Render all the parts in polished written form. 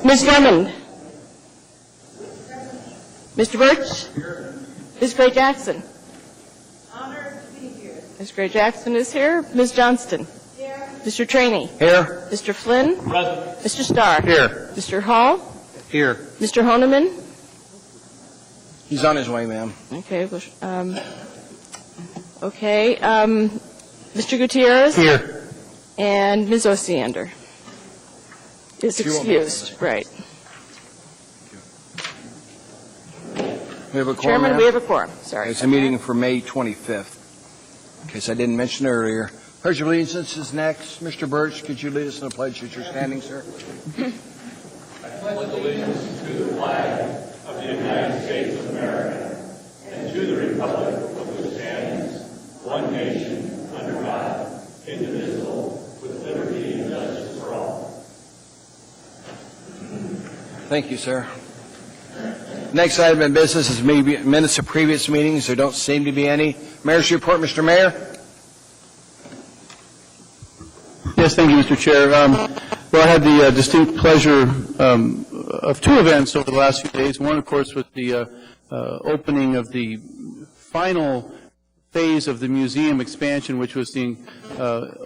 Ms. Drummond. Mr. Birch. Here. Ms. Gray-Jackson. Honored to be here. Ms. Gray-Jackson is here. Ms. Johnston. Here. Mr. Trainee. Here. Mr. Flynn. Present. Mr. Starr. Here. Mr. Hall. Here. Mr. Honeman. He's on his way, ma'am. Okay. Mr. Gutierrez. Here. And Ms. Osiander is She won't be excused. Right. We have a quorum, Chairman, ma'am? we have a quorum. Sorry. It's a meeting for May 25th. In case I didn't mention earlier. Pledge of Allegiance is next. Mr. Birch, could you lead us in a pledge that you're standing, sir? I pledge allegiance to the flag of the United States of America and to the republic for which stands one nation under God, indivisible, with liberty and justice for all. Thank you, sir. Next item of business is minutes of previous meetings. There don't seem to be any. Mayor's report, Mr. Mayor. Yes, thank you, Mr. Chair. Well, I had the distinct pleasure of two events over the last few days. One, of course, was the opening of the final phase of the museum expansion, which was the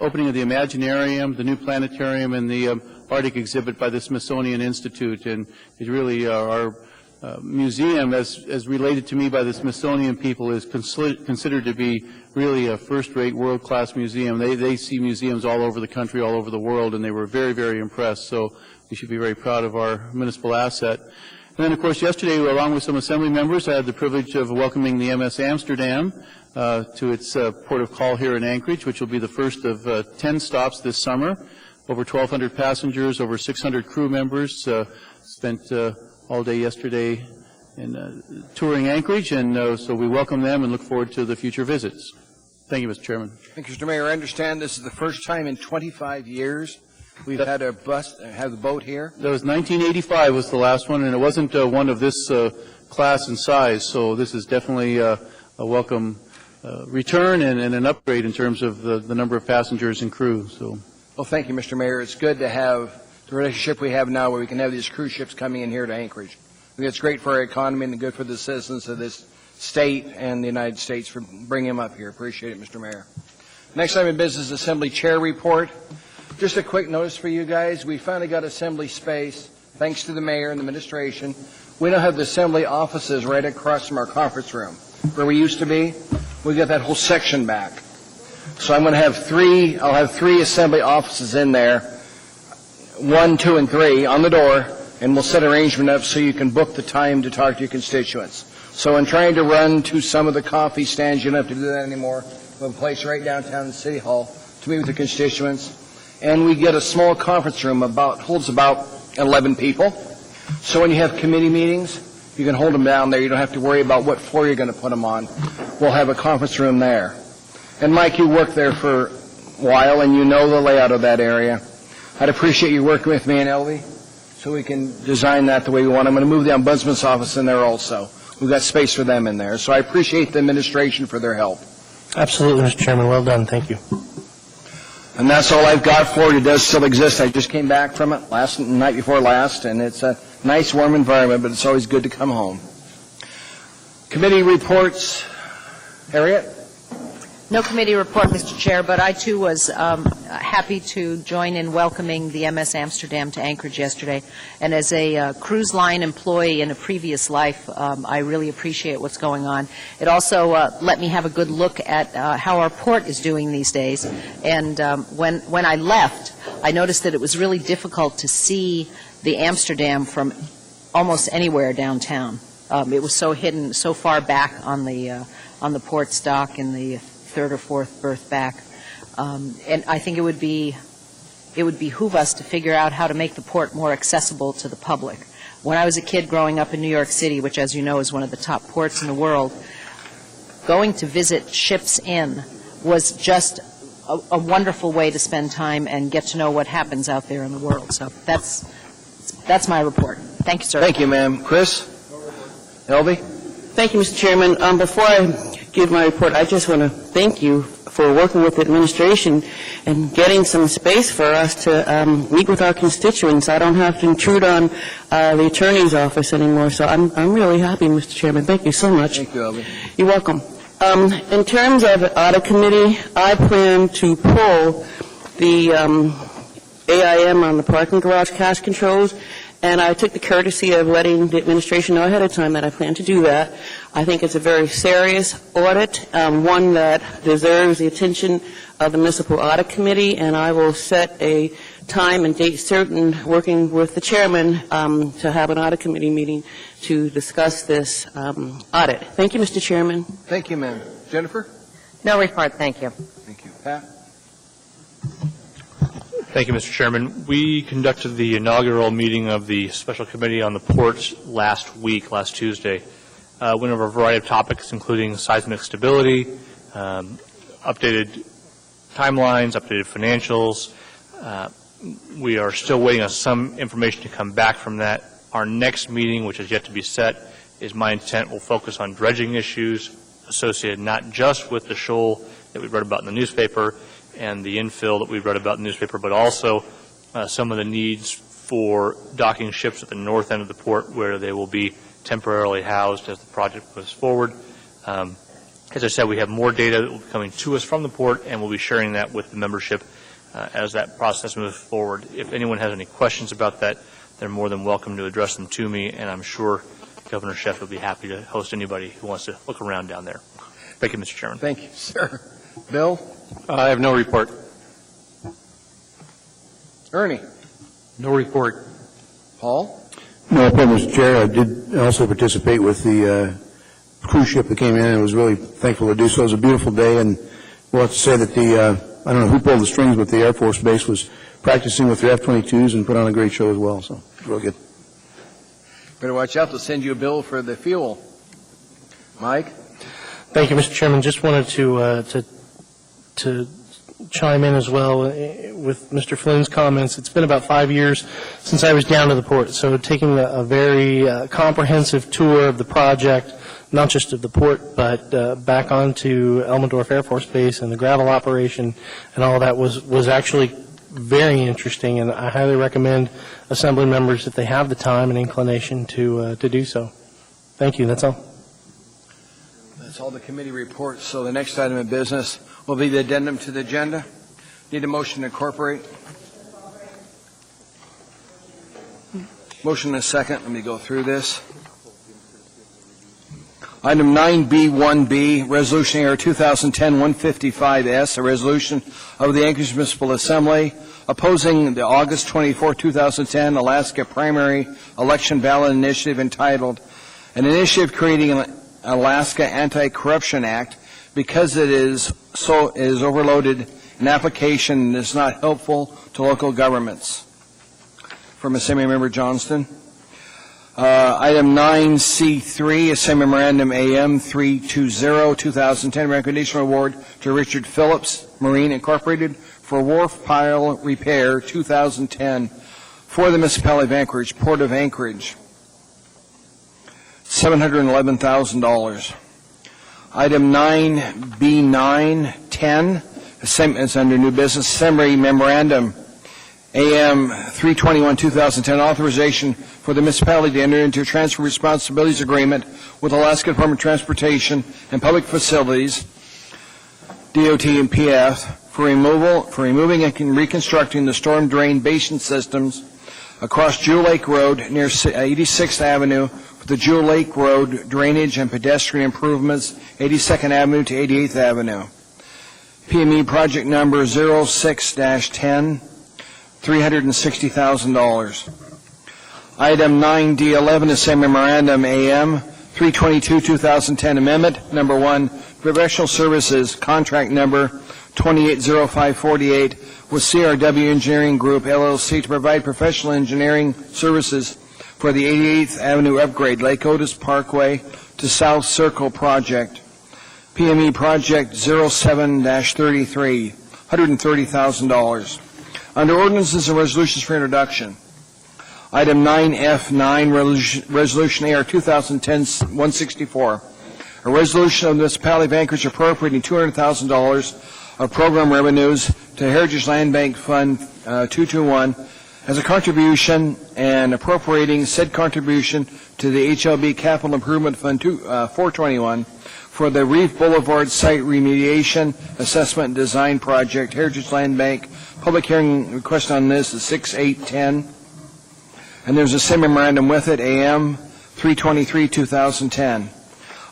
opening of the Imaginarium, the new planetarium, and the Arctic exhibit by the Smithsonian Institute. And it really our museum, as related to me by the Smithsonian people, is considered to be really a first-rate, world-class museum. They see museums all over the country, all over the world, and they were very, very impressed. So we should be very proud of our municipal asset. And then, of course, yesterday, along with some assembly members, I had the privilege of welcoming the MS Amsterdam to its port of call here in Anchorage, which will be the first of 10 stops this summer. Over 1,200 passengers, over 600 crew members, spent all day yesterday in touring Anchorage, and so we welcome them and look forward to the future visits. Thank you, Mr. Chairman. Thank you, Mr. Mayor. I understand this is the first time in 25 years we've had a boat here. That was 1985 was the last one, and it wasn't one of this class and size, so this is definitely a welcome return and an upgrade in terms of the number of passengers and crew. So, well, thank you, Mr. Mayor. It's good to have the relationship we have now where we can have these cruise ships coming in here to Anchorage. I think it's great for our economy and good for the citizens of this state and the United States for bringing them up here. Appreciate it, Mr. Mayor. Next item of business, Assembly Chair Report. Just a quick notice for you guys. We finally got Assembly space, thanks to the Mayor and the administration. We now have the Assembly offices right across from our conference room. Where we used to be, we got that whole section back. So I'm going to have I'll have three Assembly offices in there, 1, 2, and 3 on the door, and we'll set arrangement up so you can book the time to talk to your constituents. So in trying to run to some of the coffee stands, you don't have to do that anymore. We have a place right downtown in City Hall to meet with the constituents. And we get a small conference room holds about 11 people. So when you have committee meetings, you can hold them down there. You don't have to worry about what floor you're going to put them on. We'll have a conference room there. And Mike, you worked there for a while, and you know the layout of that area. I'd appreciate you working with me and Elvie so we can design that the way we want. I'm going to move the Ombudsman's office in there also. We've got space for them in there. So I appreciate the administration for their help. Absolutely, Mr. Chairman. Well done. Thank you. And that's all I've got for it. It does still exist. I just came back from it night before last, and it's a nice, warm environment, but it's always good to come home. Committee reports. Harriet? No committee report, Mr. Chair, but I, too, was happy to join in welcoming the MS Amsterdam to Anchorage yesterday. And as a cruise line employee in a previous life, I really appreciate what's going on. It also let me have a good look at how our port is doing these days. And when I left, I noticed that it was really difficult to see the Amsterdam from almost anywhere downtown. It was so hidden, so far back on the port's dock in the third or fourth berth back. And I think it would behoove us to figure out how to make the port more accessible to the public. When I was a kid growing up in New York City, which, as you know, is one of the top ports in the world, going to visit Ships Inn was just a wonderful way to spend time and get to know what happens out there in the world. So that's my report. Thank you, sir. Thank you, ma'am. Chris? Elvie? Thank you, Mr. Chairman. Before I give my report, I just want to thank you for working with the administration and getting some space for us to meet with our constituents. I don't have to intrude on the attorney's office anymore, so I'm really happy, Mr. Chairman. Thank you so much. Thank you, Elvie. You're welcome. In terms of the audit committee, I plan to pull the AIM on the parking garage cash controls, and I took the courtesy of letting the administration know ahead of time that I plan to do that. I think it's a very serious audit, one that deserves the attention of the Municipal Audit Committee, and I will set a time and date certain, working with the chairman, to have an audit committee meeting to discuss this audit. Thank you, Mr. Chairman. Thank you, ma'am. Jennifer? No report, thank you. Thank you. Pat? Thank you, Mr. Chairman. We conducted the inaugural meeting of the Special Committee on the Ports last Tuesday. Went over a variety of topics, including seismic stability, updated timelines, updated financials. We are still waiting on some information to come back from that. Our next meeting, which is yet to be set, is my intent will focus on dredging issues associated not just with the shoal that we read about in the newspaper and the infill that we read about in the newspaper, but also some of the needs for docking ships at the north end of the port where they will be temporarily housed as the project moves forward. As I said, we have more data that will be coming to us from the port, and we'll be sharing that with the membership as that process moves forward. If anyone has any questions about that, they're more than welcome to address them to me, and I'm sure Governor Sheff will be happy to host anybody who wants to look around down there. Thank you, Mr. Chairman. Thank you, sir. Bill? I have no report. Ernie? No report. Paul? No report, Mr. Chair. I did also participate with the cruise ship that came in, and I was really thankful to do so. It was a beautiful day, and we'll have to say that I don't know who pulled the strings, but the Air Force Base was practicing with their F-22s and put on a great show as well, so real good. Better watch out. They'll send you a bill for the fuel. Mike? Thank you, Mr. Chairman. Just wanted to chime in as well with Mr. Flynn's comments. It's been about 5 years since I was down to the port, so taking a very comprehensive tour of the project, not just of the port, but back onto Elmendorf Air Force Base and the gravel operation and all that was actually very interesting, and I highly recommend Assembly members, if they have the time and inclination, to do so. Thank you. That's all. That's all the committee reports. So the next item of business will be the addendum to the agenda. Need a motion to incorporate? Motion and a second. Let me go through this. Item 9B1B, Resolution AR 2010-155S, a resolution of the Anchorage Municipal Assembly opposing the August 24, 2010 Alaska Primary Election Ballot Initiative entitled An Initiative Creating an Alaska Anti-Corruption Act because it is overloaded in application and is not helpful to local governments. From Assembly Member Johnston. Item 9C3, Assembly Memorandum AM 320, 2010, recommendation award to Richard Phillips Marine Incorporated for wharf pile repair 2010 for the municipality of Anchorage, Port of Anchorage, $711,000. Item 9B910 is under new business. Assembly Memorandum AM 321, 2010, authorization for the municipality to enter into a transfer responsibilities agreement with Alaska Department of Transportation and Public Facilities, DOT and PF, for removing and reconstructing the storm drain basin systems across Jewel Lake Road near 86th Avenue for the Jewel Lake Road drainage and pedestrian improvements, 82nd Avenue to 88th Avenue. PME project number 06-10. $360,000. Item 9D11, Assembly Memorandum AM 322, 2010, Amendment Number 1, Professional Services Contract Number 280548 with CRW Engineering Group, LLC, to provide professional engineering services for the 88th Avenue upgrade, Lake Otis Parkway to South Circle project. PME project 07-33, $130,000. Under ordinances and resolutions for introduction, item 9F9, resolution AR 2010-164, A resolution of the municipality of Anchorage appropriating $200,000 of program revenues to Heritage Land Bank Fund 221 as a contribution and appropriating said contribution to the HLB Capital Improvement Fund 421 for the Reef Boulevard Site Remediation Assessment and Design Project, Heritage Land Bank. Public hearing request on this is 6/8/10. And there's a same memorandum with it, AM 323-2010.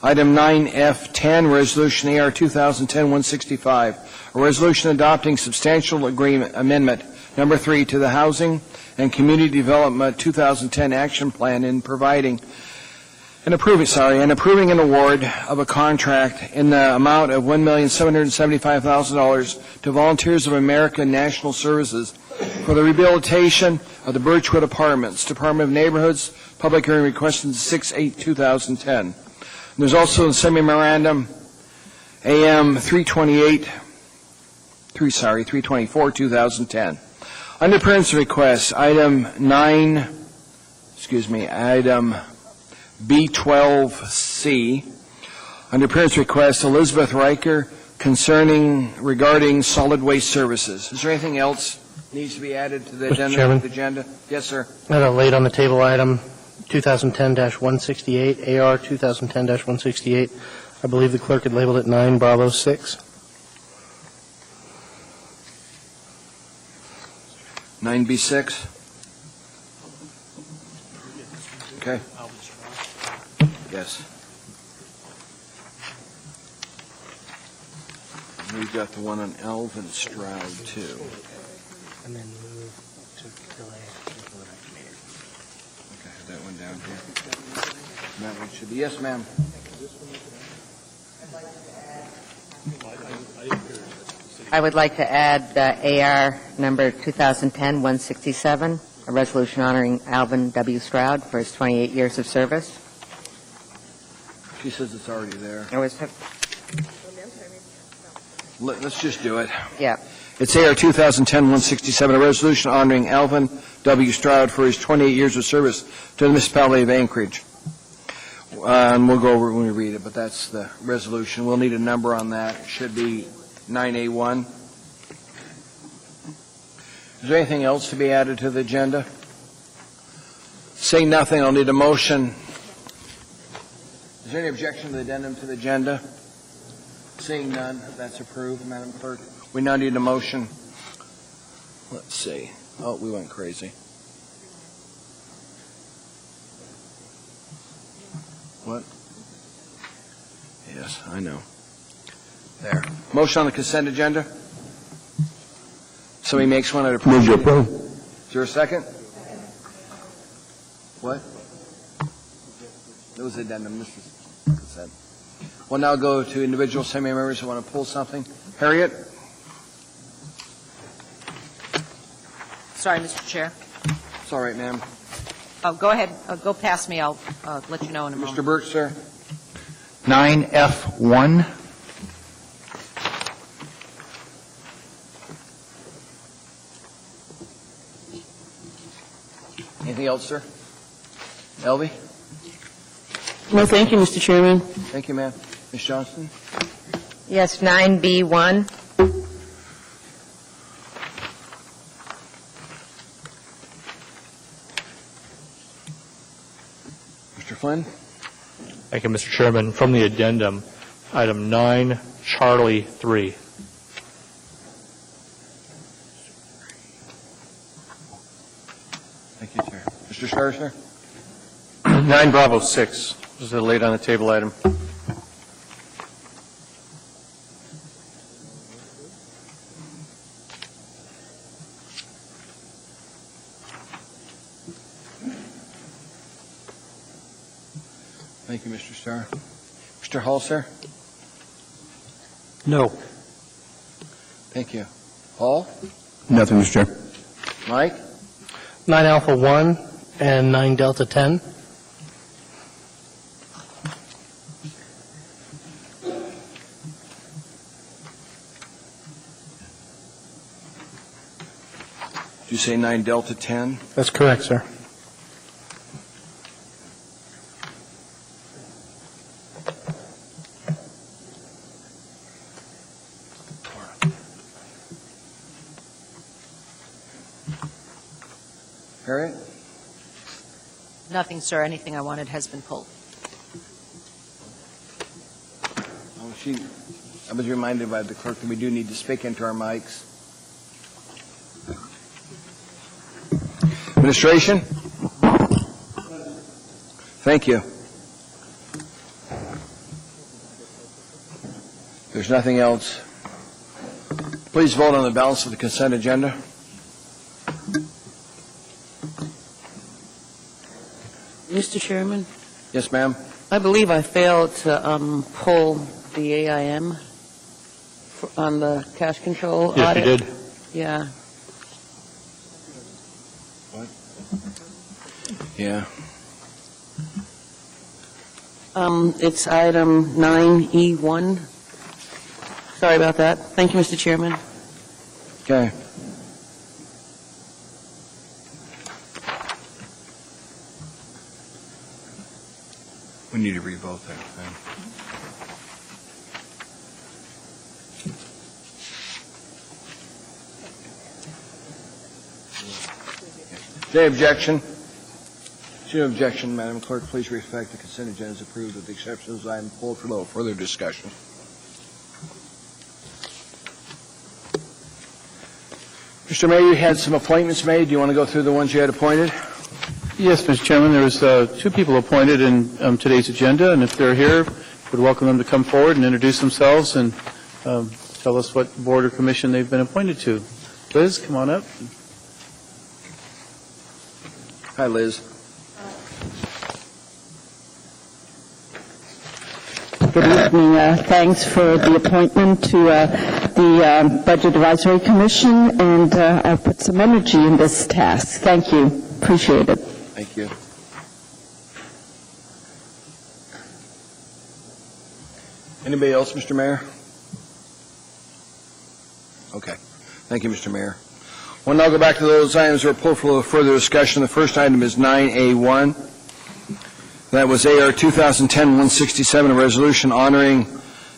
Item 9F10, Resolution AR 2010-165, a resolution adopting substantial agreement amendment number 3 to the Housing and Community Development 2010 Action Plan in providing and approving an award of a contract in the amount of $1,775,000 to Volunteers of America National Services for the rehabilitation of the Birchwood Apartments, Department of Neighborhoods. Public hearing requested 6/8/2010. There's also a semi-memorandum, AM 324-2010. Under appearance requests, item B12C. Under appearance request, Elizabeth Riker regarding solid waste services. Is there anything else needs to be added to the Mr. Chairman? agenda? Yes, sir. I had a late on the table item, 2010-168, AR 2010-168. I believe the clerk had labeled it 9 Bravo 6. 9B6. Okay. Yes. We've got the one on Alvin Stroud, too. And then move to delay. Okay, have that one down here. That one should be, yes, ma'am. I would like to add AR number 2010-167, a resolution honoring Alvin W. Stroud for his 28 years of service. She says it's already there. Let's Let's just do it. Yeah. It's AR 2010-167, a resolution honoring Alvin W. Stroud for his 28 years of service to the municipality of Anchorage. And we'll go over it when we read it, but that's the resolution. We'll need a number on that. It should be 9A1. Is there anything else to be added to the agenda? Saying nothing, I'll need a motion. Is there any objection to the addendum to the agenda? Seeing none, that's approved, Madam Clerk. We now need a motion. Let's see. Oh, we went crazy. What? Yes, I know. There. Motion on the consent agenda? Somebody makes one, I'd appreciate it. Is there a second? What? It was addendum, this is consent. We'll now go to individual semi-members who want to pull something. Harriet? Sorry, Mr. Chair. It's all right, ma'am. Oh, go ahead. Go past me. I'll let you know in a moment. Mr. Birch, sir? 9F1. Anything else, sir? Elvie? No, thank you, Mr. Chairman. Thank you, ma'am. Ms. Johnston? Yes, 9B1. Mr. Flynn? Thank you, Mr. Chairman. From the addendum, item 9, Charlie 3. Thank you, sir. Mr. Scherzer? 9 Bravo 6. This is a late on the table item. Thank you, Mr. Starr. Mr. Hall, sir? No. Thank you. Hall? Nothing, Mr. Chair. Mike? 9 Alpha 1 and 9 Delta 10. Did you say 9 Delta 10? That's correct, sir. Harriet? Nothing, sir. Anything I wanted has been pulled. Oh, I was reminded by the clerk that we do need to speak into our mics. Administration? Thank you. There's nothing else. Please vote on the balance of the consent agenda. Mr. Chairman, Yes, ma'am. I believe I failed to pull the AIM on the cash control Yes, audit. you did. Yeah. Yeah. It's item 9E1. Sorry about that. Thank you, Mr. Chairman. Okay. We need to revote that thing. Is there any objection? Is there any objection, Madam Clerk? Please reflect the consent agenda is approved with the exception of item pulled for no further discussion. Mr. Mayor, you had some appointments made. Do you want to go through the ones you had appointed? Yes, Mr. Chairman, there was two people appointed in today's agenda, and if they're here, would welcome them to come forward and introduce themselves and tell us what board or commission they've been appointed to. Liz, come on up. Hi, Liz. Good evening. Thanks for the appointment to the Budget Advisory Commission, and I'll put some energy in this task. Thank you. Appreciate it. Thank you. Anybody else, Mr. Mayor? Okay. Thank you, Mr. Mayor. We'll now go back to those items that are pulled for a little further discussion. The first item is 9A1. That was AR 2010-167, a resolution honoring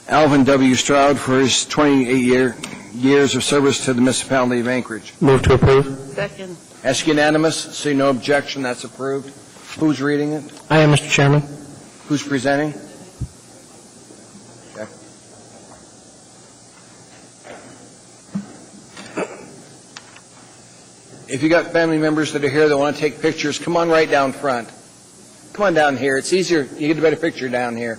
Alvin W. Stroud for his 28 years of service to the municipality of Anchorage. Move to approve. Second. Ask unanimous. See no objection. That's approved. Who's reading it? I am, Mr. Chairman. Who's presenting? Okay. If you got family members that are here that want to take pictures, come on right down front. Come on down here. It's easier. You get a better picture down here.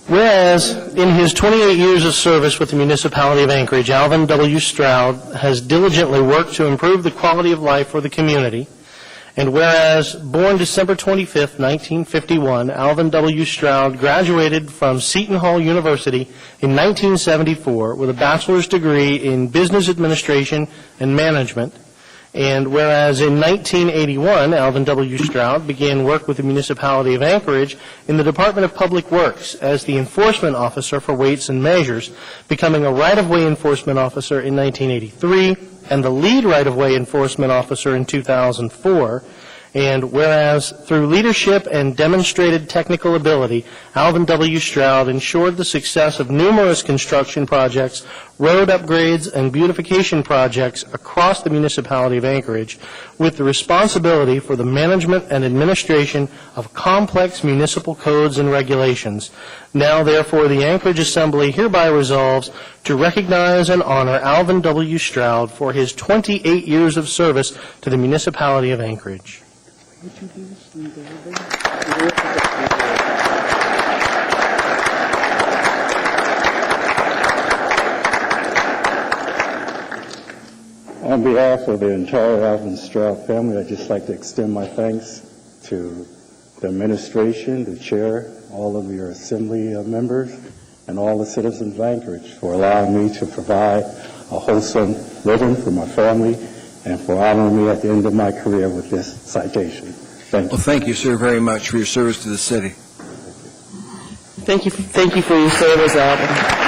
Whereas, in his 28 years of service with the municipality of Anchorage, Alvin W. Stroud has diligently worked to improve the quality of life for the community. And whereas, born December 25, 1951, Alvin W. Stroud graduated from Seton Hall University in 1974 with a bachelor's degree in business administration and management. And whereas in 1981, Alvin W. Stroud began work with the municipality of Anchorage in the Department of Public Works as the enforcement officer for weights and measures, becoming a right-of-way enforcement officer in 1983 and the lead right-of-way enforcement officer in 2004. And whereas through leadership and demonstrated technical ability, Alvin W. Stroud ensured the success of numerous construction projects, road upgrades, and beautification projects across the municipality of Anchorage, with the responsibility for the management and administration of complex municipal codes and regulations. Now, therefore, the Anchorage Assembly hereby resolves to recognize and honor Alvin W. Stroud for his 28 years of service to the municipality of Anchorage. On behalf of the entire Alvin Stroud family, I'd just like to extend my thanks to the administration, the chair, all of your assembly members, and all the citizens of Anchorage for allowing me to provide a wholesome living for my family and for honoring me at the end of my career with this citation. Thank you. Well, thank you, sir, very much for your service to the city. Thank you for your service, Alvin.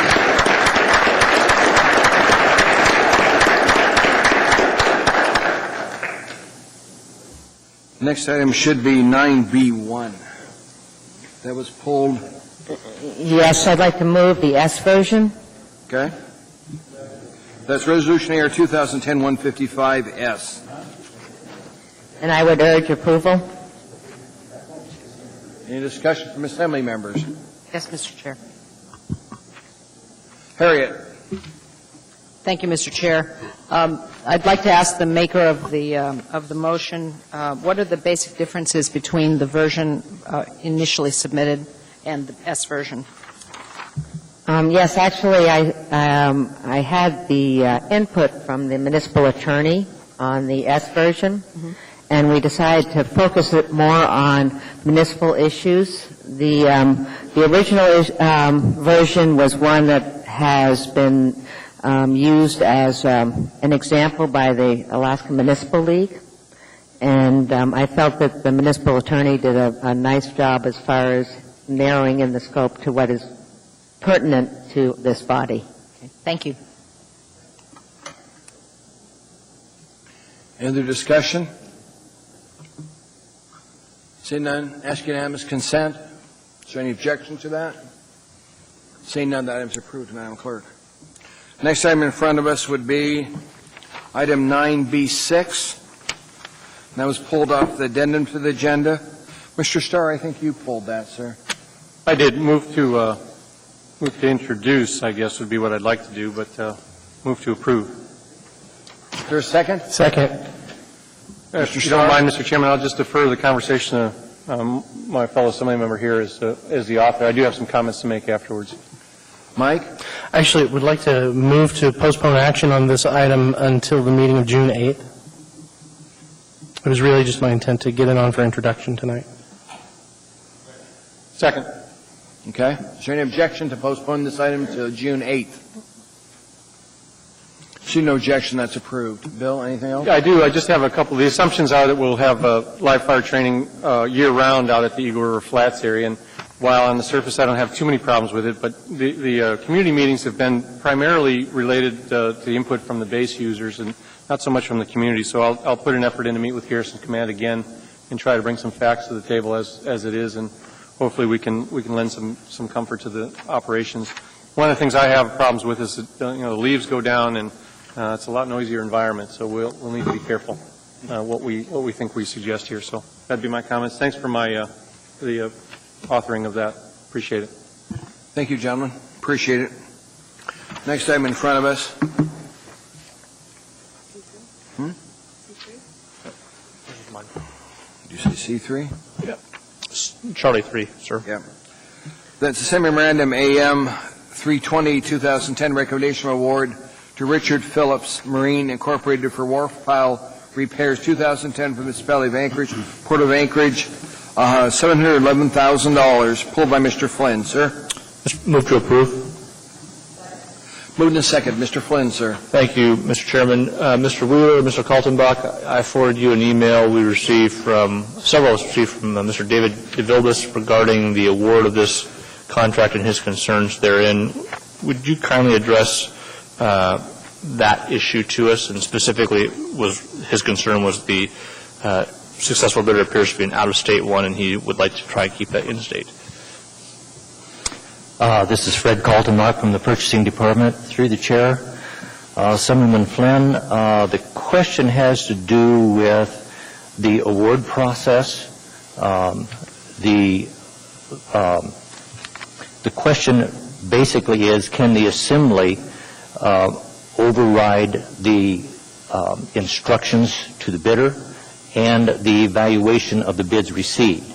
Next item should be 9B1. That was pulled. Yes, I'd like to move the S version. Okay. That's Resolution AR 2010-155S. And I would urge approval. Any discussion from Assembly members? Yes, Mr. Chair. Harriet. Thank you, Mr. Chair. I'd like to ask the maker of the motion, what are the basic differences between the version initially submitted and the S version? Yes, actually, I had the input from the municipal attorney on the S version, and we decided to focus it more on municipal issues. The original version was one that has been used as an example by the Alaska Municipal League, and I felt that the municipal attorney did a nice job as far as narrowing in the scope to what is pertinent to this body. Okay. Thank you. Any other discussion? Seeing none, ask unanimous consent. Is there any objection to that? Seeing none, the item is approved, Madam Clerk. Next item in front of us would be item 9B6. That was pulled off the addendum to the agenda. Mr. Starr, I think you pulled that, sir. I did move to introduce, I guess would be what I'd like to do, but move to approve. Is there a second? Second. If you don't mind, Mr. Chairman, I'll just defer the conversation to my fellow Assembly member here as the author. I do have some comments to make afterwards. Mike? Actually, would like to move to postpone action on this item until the meeting of June 8th. It was really just my intent to get it on for introduction tonight. Second. Okay. Is there any objection to postpone this item to June 8th? See no objection, that's approved. Bill, anything else? Yeah, I do. I just have a couple. The assumptions are that we'll have live fire training year-round out at the Eagle River Flats area, and while on the surface I don't have too many problems with it, but the community meetings have been primarily related to the input from the base users and not so much from the community. So I'll put an effort in to meet with Garrison Command again and try to bring some facts to the table as it is, and hopefully we can lend some comfort to the operations. One of the things I have problems with is that the leaves go down and it's a lot noisier environment, so we'll need to be careful what we think we suggest here. So that'd be my comments. Thanks for the authoring of that. Appreciate it. Thank you, gentlemen. Appreciate it. Next item in front of us. Did you say C3? Yeah. Charlie 3, sir. Yeah. That's the same memorandum AM 320 2010 recommendation award to Richard Phillips Marine Incorporated for wharf pile repairs 2010 from the municipality of Anchorage, Port of Anchorage, $711,000, pulled by Mr. Flynn. Sir? Move to approve. Moved in a second. Mr. Flynn, sir. Thank you, Mr. Chairman. Mr. Wheeler, Mr. Kaltenbach, I forwarded you an email we received from, several of us received from Mr. David DeVilbiss regarding the award of this contract and his concerns therein. Would you kindly address that issue to us? And specifically, his concern was the successful bidder appears to be an out-of-state one, and he would like to try and keep that in-state. This is Fred Kaltenbach from the Purchasing Department. Through the chair, Assemblyman Flynn, the question has to do with the award process. The question basically is, can the Assembly override the instructions to the bidder and the evaluation of the bids received?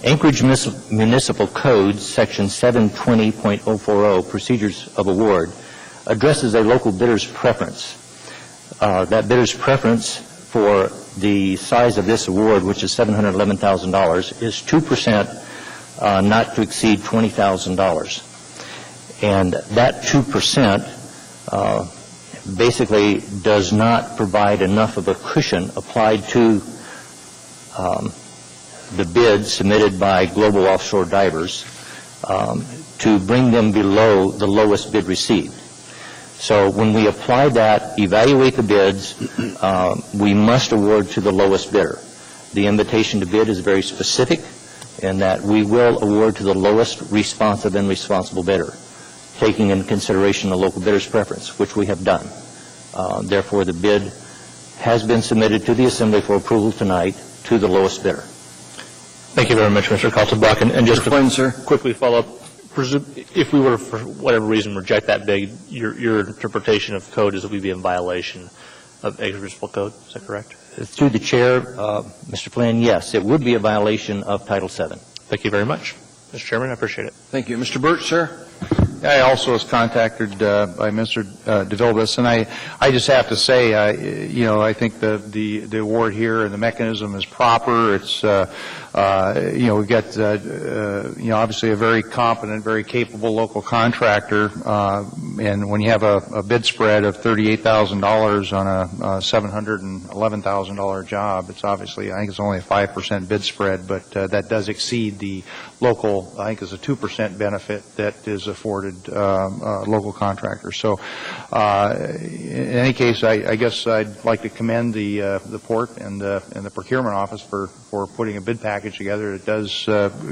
Anchorage Municipal Code, Section 720.040, Procedures of Award, addresses a local bidder's preference. That bidder's preference for the size of this award, which is $711,000, is 2%, not to exceed $20,000. And that 2% basically does not provide enough of a cushion applied to the bids submitted by Global Offshore Divers to bring them below the lowest bid received. So when we apply that, evaluate the bids, we must award to the lowest bidder. The invitation to bid is very specific in that we will award to the lowest responsive and responsible bidder, taking into consideration the local bidder's preference, which we have done. Therefore, the bid has been submitted to the Assembly for approval tonight to the lowest bidder. Thank you very much, Mr. Kaltenbach. And just Flynn, sir. to quickly follow up, if we were, for whatever reason, reject that bid, your interpretation of code is that we'd be in violation of Acreage Municipal Code. Is that correct? Through the chair, Mr. Flynn, yes, it would be a violation of Title VII. Thank you very much. Mr. Chairman, I appreciate it. Thank you. Mr. Birch, sir? I also was contacted by Mr. DeVilbiss, and I just have to say, I think the award here and the mechanism is proper. It's, we've got, obviously a very competent, very capable local contractor, and when you have a bid spread of $38,000 on a $711,000 job, it's obviously, I think it's only a 5% bid spread, but that does exceed the local, I think it's a 2% benefit that is afforded local contractors. So in any case, I guess I'd like to commend the port and the procurement office for putting a bid package together. It does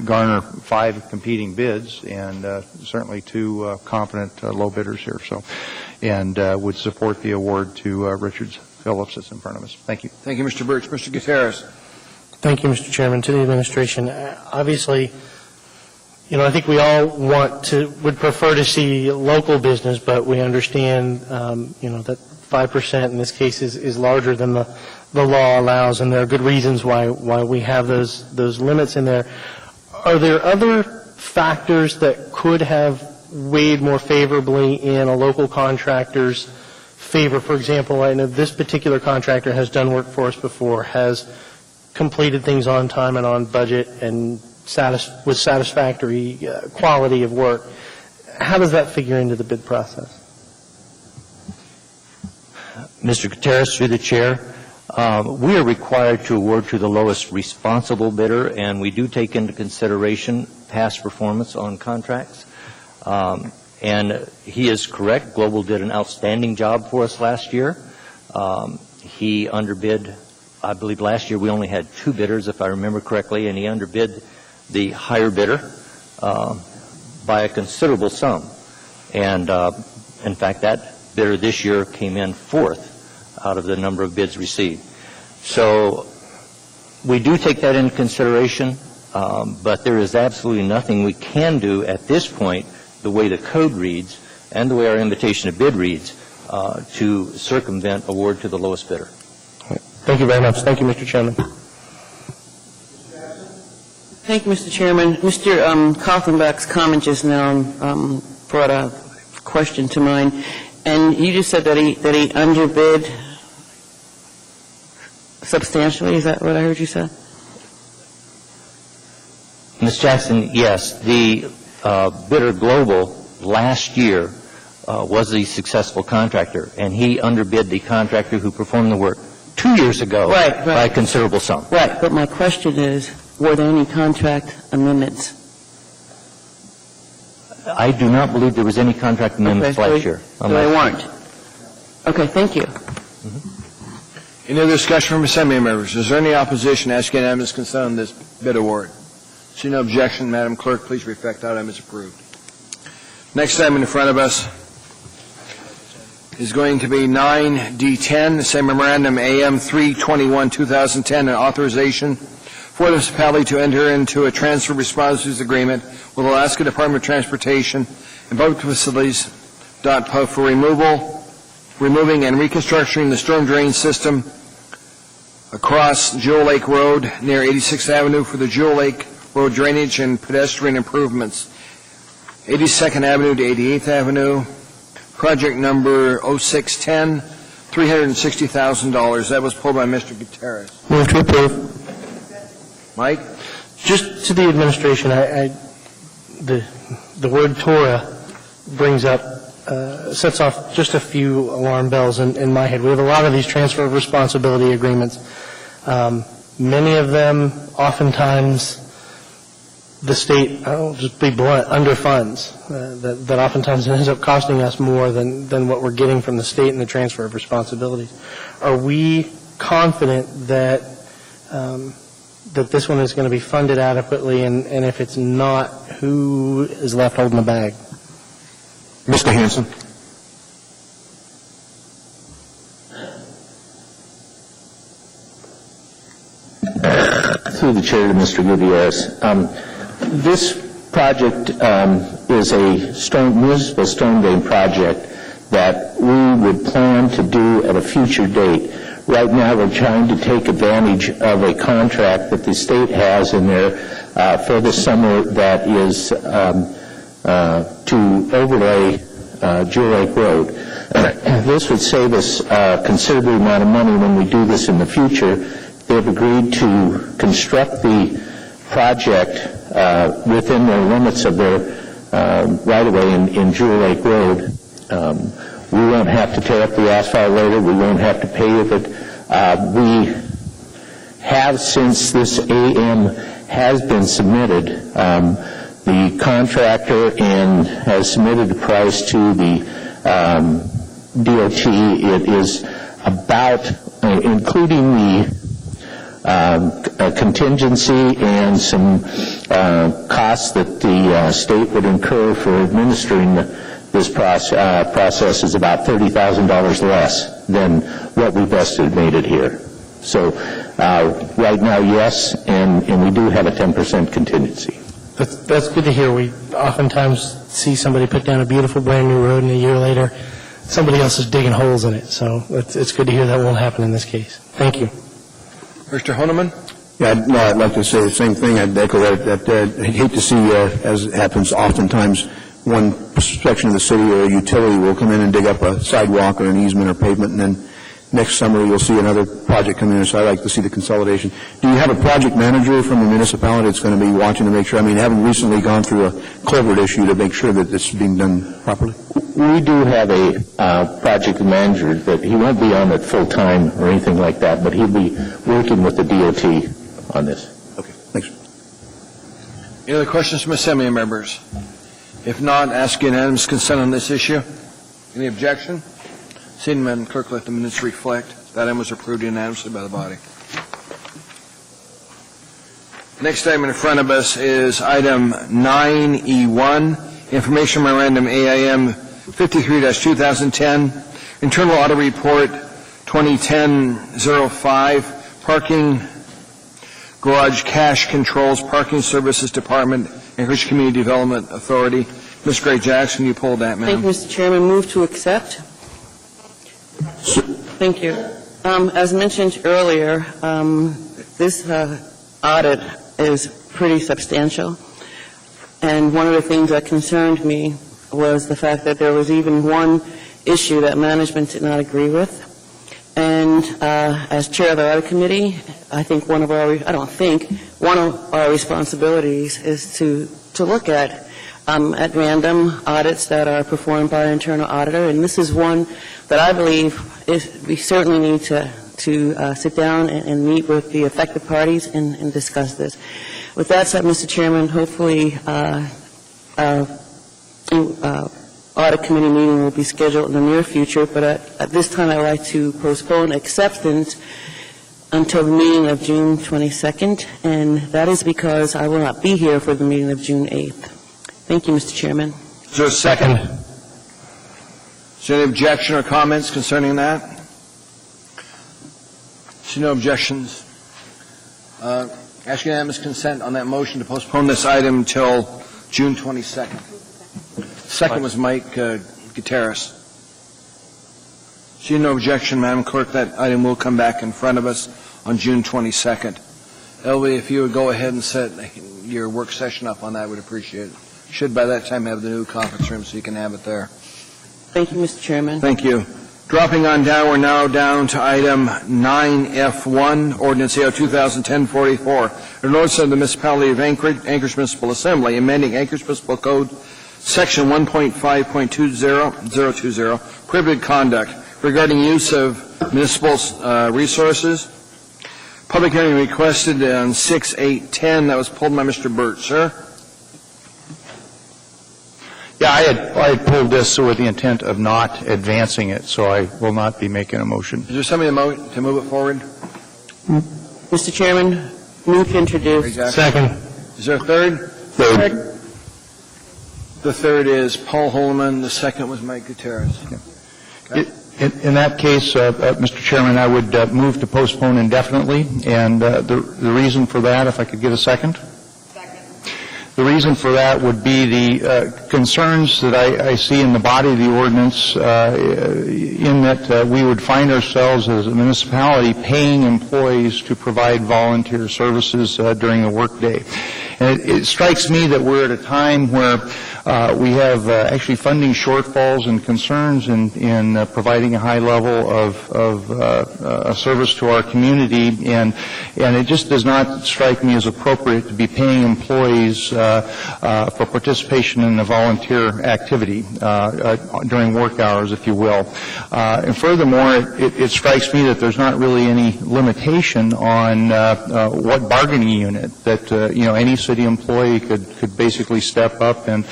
garner 5 competing bids and certainly 2 competent low bidders here. So, and would support the award to Richards Phillips that's in front of us. Thank you. Thank you, Mr. Birch. Mr. Gutierrez. Thank you, Mr. Chairman. To the administration, obviously, I think we all would prefer to see local business, but we understand, that 5% in this case is larger than the law allows, and there are good reasons why we have those limits in there. Are there other factors that could have weighed more favorably in a local contractor's favor? For example, I know this particular contractor has done work for us before, has completed things on time and on budget, and with satisfactory quality of work. How does that figure into the bid process? Mr. Gutierrez, through the chair, we are required to award to the lowest responsible bidder, and we do take into consideration past performance on contracts. And he is correct. Global did an outstanding job for us last year. He underbid, I believe last year we only had 2 bidders, if I remember correctly, and he underbid the higher bidder by a considerable sum. And in fact, that bidder this year came in 4th out of the number of bids received. So we do take that into consideration, but there is absolutely nothing we can do at this point, the way the code reads and the way our invitation to bid reads, to circumvent award to the lowest bidder. Thank you very much. Thank you, Mr. Chairman. Thank you, Mr. Chairman. Mr. Kaltenbach's comment just now brought a question to mind, and you just said that he underbid substantially. Is that what I heard you say? Ms. Jackson, yes. The bidder Global last year was a successful contractor, and he underbid the contractor who performed the work 2 years ago by a considerable sum. Right, but my question is, were there any contract amendments? I do not believe there was any contract amendments last year. So they weren't. Okay, thank you. Any other discussion from Assembly members? Is there any opposition asking unanimous consent on this bid award? See no objection, Madam Clerk, please reflect that item is approved. Next item in front of us is going to be 9D10, the same memorandum AM 321-2010, an authorization for the municipality to enter into a transfer responsibilities agreement with Alaska Department of Transportation and Public Facilities, DOTPUF, for removing and reconstructing the storm drain system across Jewel Lake Road near 86th Avenue for the Jewel Lake Road drainage and pedestrian improvements, 82nd Avenue to 88th Avenue, project number 0610, $360,000. That was pulled by Mr. Gutierrez. Move to approve. Mike? Just to the administration, the word Torah brings up, sets off just a few alarm bells in my head. We have a lot of these transfer of responsibility agreements. Many of them, oftentimes, the state, I'll just be blunt, underfunds. That oftentimes ends up costing us more than what we're getting from the state in the transfer of responsibilities. Are we confident that that this one is going to be funded adequately, and if it's not, who is left holding the bag? Mr. Hanson. through the chair to Mr. Gutierrez. This project is a municipal storm drain project that we would plan to do at a future date. Right now, we're trying to take advantage of a contract that the state has in there for the summer that is to overlay Jewel Lake Road. This would save us a considerable amount of money when we do this in the future. They've agreed to construct the project within the limits of their right-of-way in Jewel Lake Road. We won't have to tear up the asphalt later. We won't have to pave it. We have, since this AM has been submitted, the contractor has submitted a price to the DOT. It is about, including the contingency and some costs that the state would incur for administering this process, is about $30,000 less than what we've estimated here. So right now, yes, and we do have a 10% contingency. That's good to hear. We oftentimes see somebody put down a beautiful brand-new road, and a year later, somebody else is digging holes in it. So it's good to hear that won't happen in this case. Thank you. Mr. Honeman? Yeah, I'd like to say the same thing. I'd echo that. I'd hate to see, as it happens oftentimes, one section of the city or a utility will come in and dig up a sidewalk or an easement or pavement, and then next summer you'll see another project come in. So I'd like to see the consolidation. Do you have a project manager from the municipality that's going to be watching to make sure? I mean, haven't recently gone through a culvert issue to make sure that this is being done properly? We do have a project manager that he won't be on it full-time or anything like that, but he'll be working with the DOT on this. Okay, thanks. Any other questions from Assembly members? If not, ask unanimous consent on this issue. Any objection? Seeing Madam Clerk, let the minutes reflect that item was approved unanimously by the body. Next item in front of us is item 9E1, Information Memorandum AIM 53-2010, Internal Audit Report 2010-05, Parking Garage Cash Controls, Parking Services Department, Anchorage Community Development Authority. Ms. Gray Jackson, you pulled that, ma'am. Thank you, Mr. Chairman. Move to accept. Thank you. As mentioned earlier, this audit is pretty substantial, and one of the things that concerned me was the fact that there was even one issue that management did not agree with. And as chair of the audit committee, I think one of our responsibilities is to look at random audits that are performed by our internal auditor, and this is one that I believe we certainly need to sit down and meet with the affected parties and discuss this. With that said, Mr. Chairman, hopefully audit committee meeting will be scheduled in the near future, but at this time I'd like to postpone acceptance until the meeting of June 22nd, and that is because I will not be here for the meeting of June 8th. Thank you, Mr. Chairman. Is there a second? Is there any objection or comments concerning that? See no objections. Ask unanimous consent on that motion to postpone this item until June 22nd. Second was Mike Gutierrez. See no objection, Madam Clerk. That item will come back in front of us on June 22nd. Elvie, if you would go ahead and set your work session up on that, I would appreciate it. Should by that time have the new conference room so you can have it there. Thank you, Mr. Chairman. Thank you. Dropping on down, we're now down to item 9F1, Ordinance AO 2010-44, an ordinance of the Municipality of Anchorage Municipal Assembly, amending Anchorage Municipal Code, Section 1.5.20, prohibited conduct regarding use of municipal resources. Public hearing requested on 6/8/10. That was pulled by Mr. Burt. Sir? Yeah, I had pulled this with the intent of not advancing it, so I will not be making a motion. Is there somebody to move it forward? Mr. Chairman, move to introduce. Second. Is there a third? Third. The third is Paul Holman. The second was Mike Gutierrez. Okay. In that case, Mr. Chairman, I would move to postpone indefinitely, and the reason for that, if I could get a second? The reason for that would be the concerns that I see in the body of the ordinance in that we would find ourselves as a municipality paying employees to provide volunteer services during the workday. And it strikes me that we're at a time where we have actually funding shortfalls and concerns in providing a high level of a service to our community, and it just does not strike me as appropriate to be paying employees for participation in a volunteer activity during work hours, if you will. And furthermore, it strikes me that there's not really any limitation on what bargaining unit that any city employee could basically step up and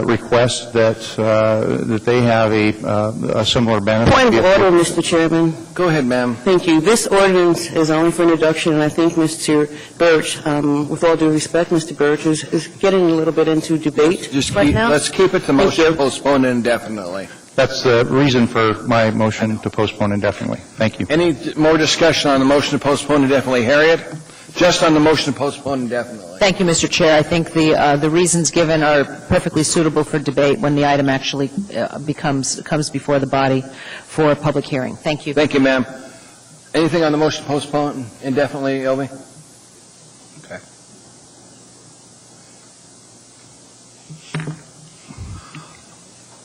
request that they have a similar benefit. Point of order, Mr. Chairman. Go ahead, ma'am. Thank you. This ordinance is only for introduction, and I think Mr. Birch, with all due respect, Mr. Birch is getting a little bit into debate right now. Let's keep it to motion to postpone indefinitely. That's the reason for my motion to postpone indefinitely. Thank you. Any more discussion on the motion to postpone indefinitely? Harriet? Just on the motion to postpone indefinitely. Thank you, Mr. Chair. I think the reasons given are perfectly suitable for debate when the item actually comes before the body for a public hearing. Thank you. Thank you, ma'am. Anything on the motion to postpone indefinitely, Elvie? Okay.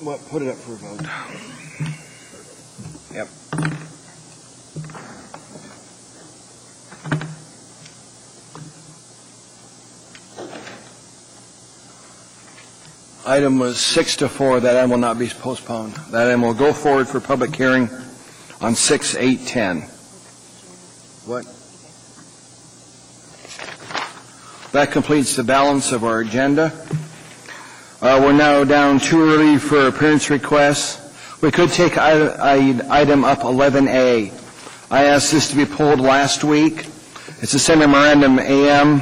Well, put it up for a vote. Yep. Item was 6-4. That item will not be postponed. That item will go forward for public hearing on 6/8/10. What? That completes the balance of our agenda. We're now down too early for appearance requests. We could take item up 11A. I asked this to be pulled last week. It's a Senate Memorandum AM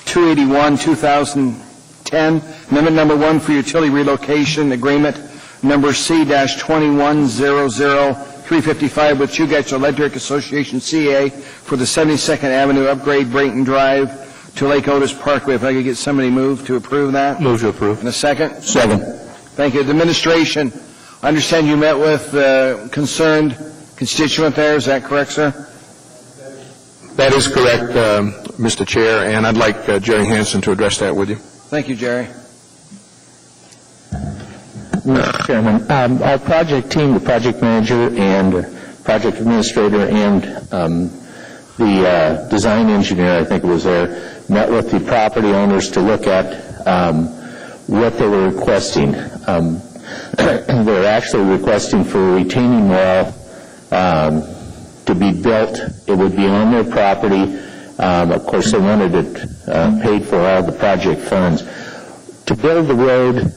281, 2010, Amendment number 1 for utility relocation agreement number C-2100355 with Chugach Electric Association CA for the 72nd Avenue upgrade Brayton Drive to Lake Otis Parkway. If I could get somebody moved to approve that. Move to approve. And a second? Second. Thank you. The administration, I understand you met with the concerned constituent there. Is that correct, sir? That is correct, Mr. Chair, and I'd like Jerry Hansen to address that with you. Thank you, Jerry. Mr. Chairman, our project team, the project manager and project administrator and the design engineer, I think it was there, met with the property owners to look at what they were requesting. They're actually requesting for a retaining wall to be built. It would be on their property. Of course, they wanted it paid for all the project funds. To build the road,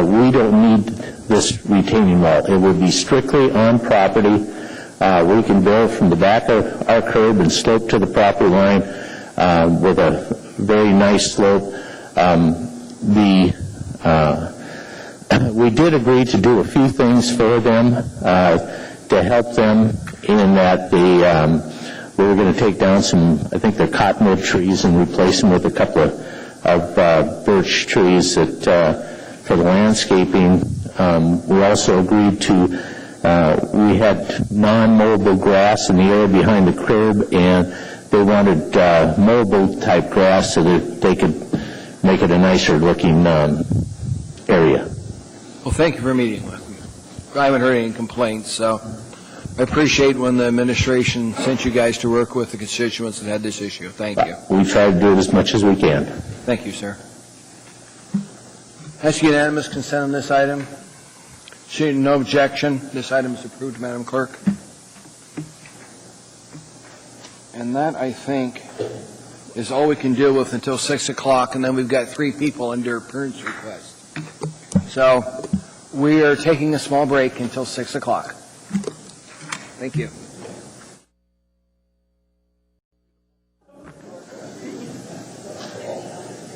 we don't need this retaining wall. It would be strictly on property. We can build from the back of our curb and slope to the property line with a very nice slope. We did agree to do a few things for them to help them in that we were going to take down some, I think they're cottonwood trees, and replace them with a couple of birch trees that for the landscaping. We also agreed to, we had non-mowable grass in the area behind the curb, and they wanted mowable type grass so that they could make it a nicer looking area. Well, thank you for meeting with me. I haven't heard any complaints, so I appreciate when the administration sent you guys to work with the constituents that had this issue. Thank you. We try to do it as much as we can. Thank you, sir. That's unanimous consent on this item. Seeing no objection, this item is approved, Madam Clerk. And that, I think, is all we can deal with until 6 o'clock, and then we've got 3 people under appearance request. So we are taking a small break until 6 o'clock. Thank you.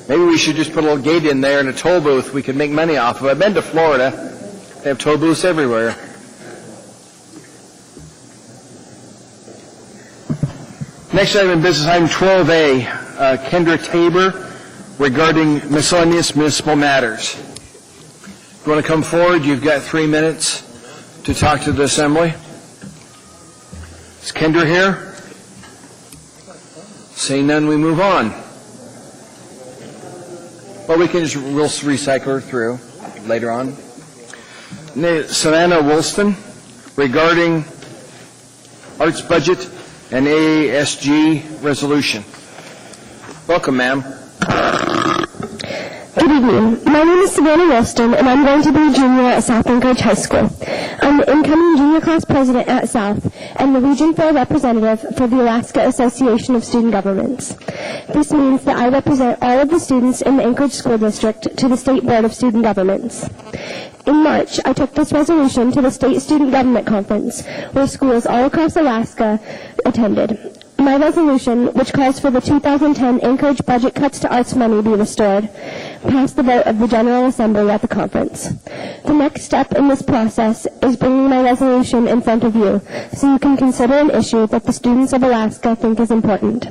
Maybe we should just put a little gate in there and a toll booth we could make money off of. I've been to Florida. They have toll booths everywhere. Next item in business, item 12A, Kendra Tabor regarding miscellaneous municipal matters. If you want to come forward, you've got 3 minutes to talk to the assembly. Is Kendra here? Seeing none, we move on. Well, we'll recycle her through later on. Savannah Woolston regarding arts budget and AASG resolution. Welcome, ma'am. Good evening. My name is Savannah Wilston, and I'm going to be a junior at South Anchorage High School. I'm the incoming junior class president at South and the Region 4 representative for the Alaska Association of Student Governments. This means that I represent all of the students in the Anchorage School District to the State Board of Student Governments. In March, I took this resolution to the State Student Government Conference, where schools all across Alaska attended. My resolution, which calls for the 2010 Anchorage budget cuts to arts money be restored, passed the vote of the General Assembly at the conference. The next step in this process is bringing my resolution in front of you, so you can consider an issue that the students of Alaska think is important.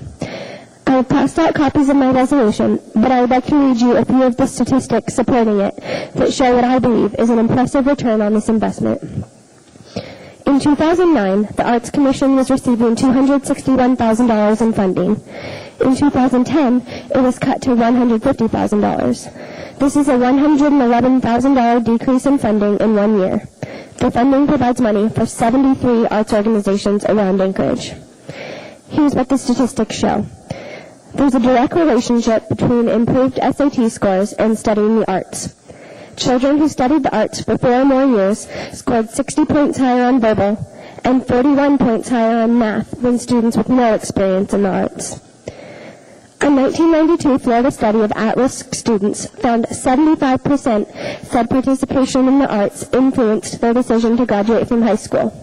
I have passed out copies of my resolution, but I would like to read you a few of the statistics supporting it that show what I believe is an impressive return on this investment. In 2009, the Arts Commission was receiving $261,000 in funding. In 2010, it was cut to $150,000. This is a $111,000 decrease in funding in 1 year. The funding provides money for 73 arts organizations around Anchorage. Here's what the statistics show. There's a direct relationship between improved SAT scores and studying the arts. Children who studied the arts for 4 or more years scored 60 points higher on verbal and 41 points higher on math than students with no experience in the arts. A 1992 Florida study of at-risk students found 75% said participation in the arts influenced their decision to graduate from high school.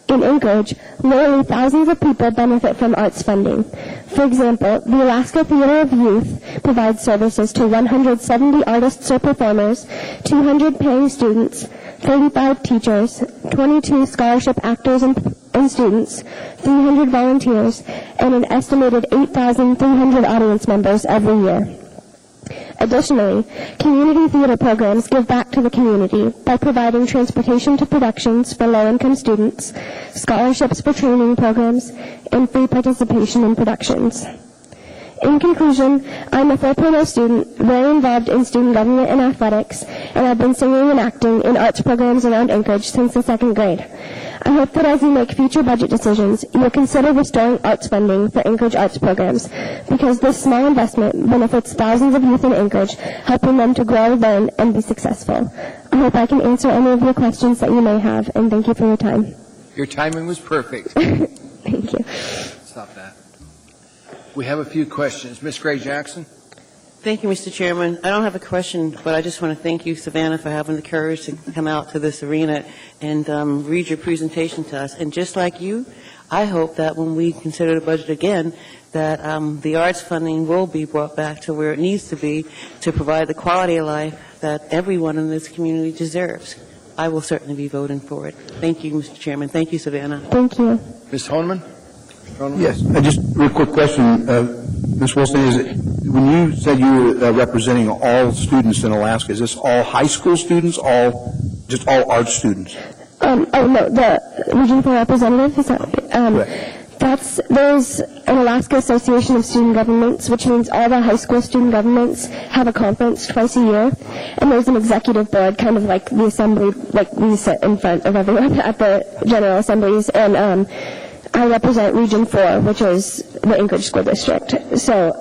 In Anchorage, literally thousands of people benefit from arts funding. For example, the Alaska Theater of Youth provides services to 170 artists or performers, 200 paying students, 35 teachers, 22 scholarship actors and students, 300 volunteers, and an estimated 8,300 audience members every year. Additionally, community theater programs give back to the community by providing transportation to productions for low-income students, scholarships for training programs, and free participation in productions. In conclusion, I'm a 4.0 student, very involved in student government and athletics, and I've been singing and acting in arts programs around Anchorage since the 2nd grade. I hope that as you make future budget decisions, you will consider restoring arts funding for Anchorage arts programs, because this small investment benefits thousands of youth in Anchorage, helping them to grow, learn, and be successful. I hope I can answer any of your questions that you may have, and thank you for your time. Your timing was perfect. Thank you. Stop that. We have a few questions. Ms. Gray Jackson? Thank you, Mr. Chairman. I don't have a question, but I just want to thank you, Savannah, for having the courage to come out to this arena and read your presentation to us. And just like you, I hope that when we consider the budget again, that the arts funding will be brought back to where it needs to be to provide the quality of life that everyone in this community deserves. I will certainly be voting for it. Thank you, Mr. Chairman. Thank you, Savannah. Thank you. Ms. Honeman? Yes, just a real quick question. Ms. Wilson, is it, when you said you were representing all students in Alaska, is this all high school students, just all art students? No, the Region 4 representative, is that there's an Alaska Association of Student Governments, which means all the high school student governments have a conference twice a year, and there's an executive board, kind of like the assembly, like we sit in front of everyone at the General Assemblies, and I represent Region 4, which is the Anchorage School District. So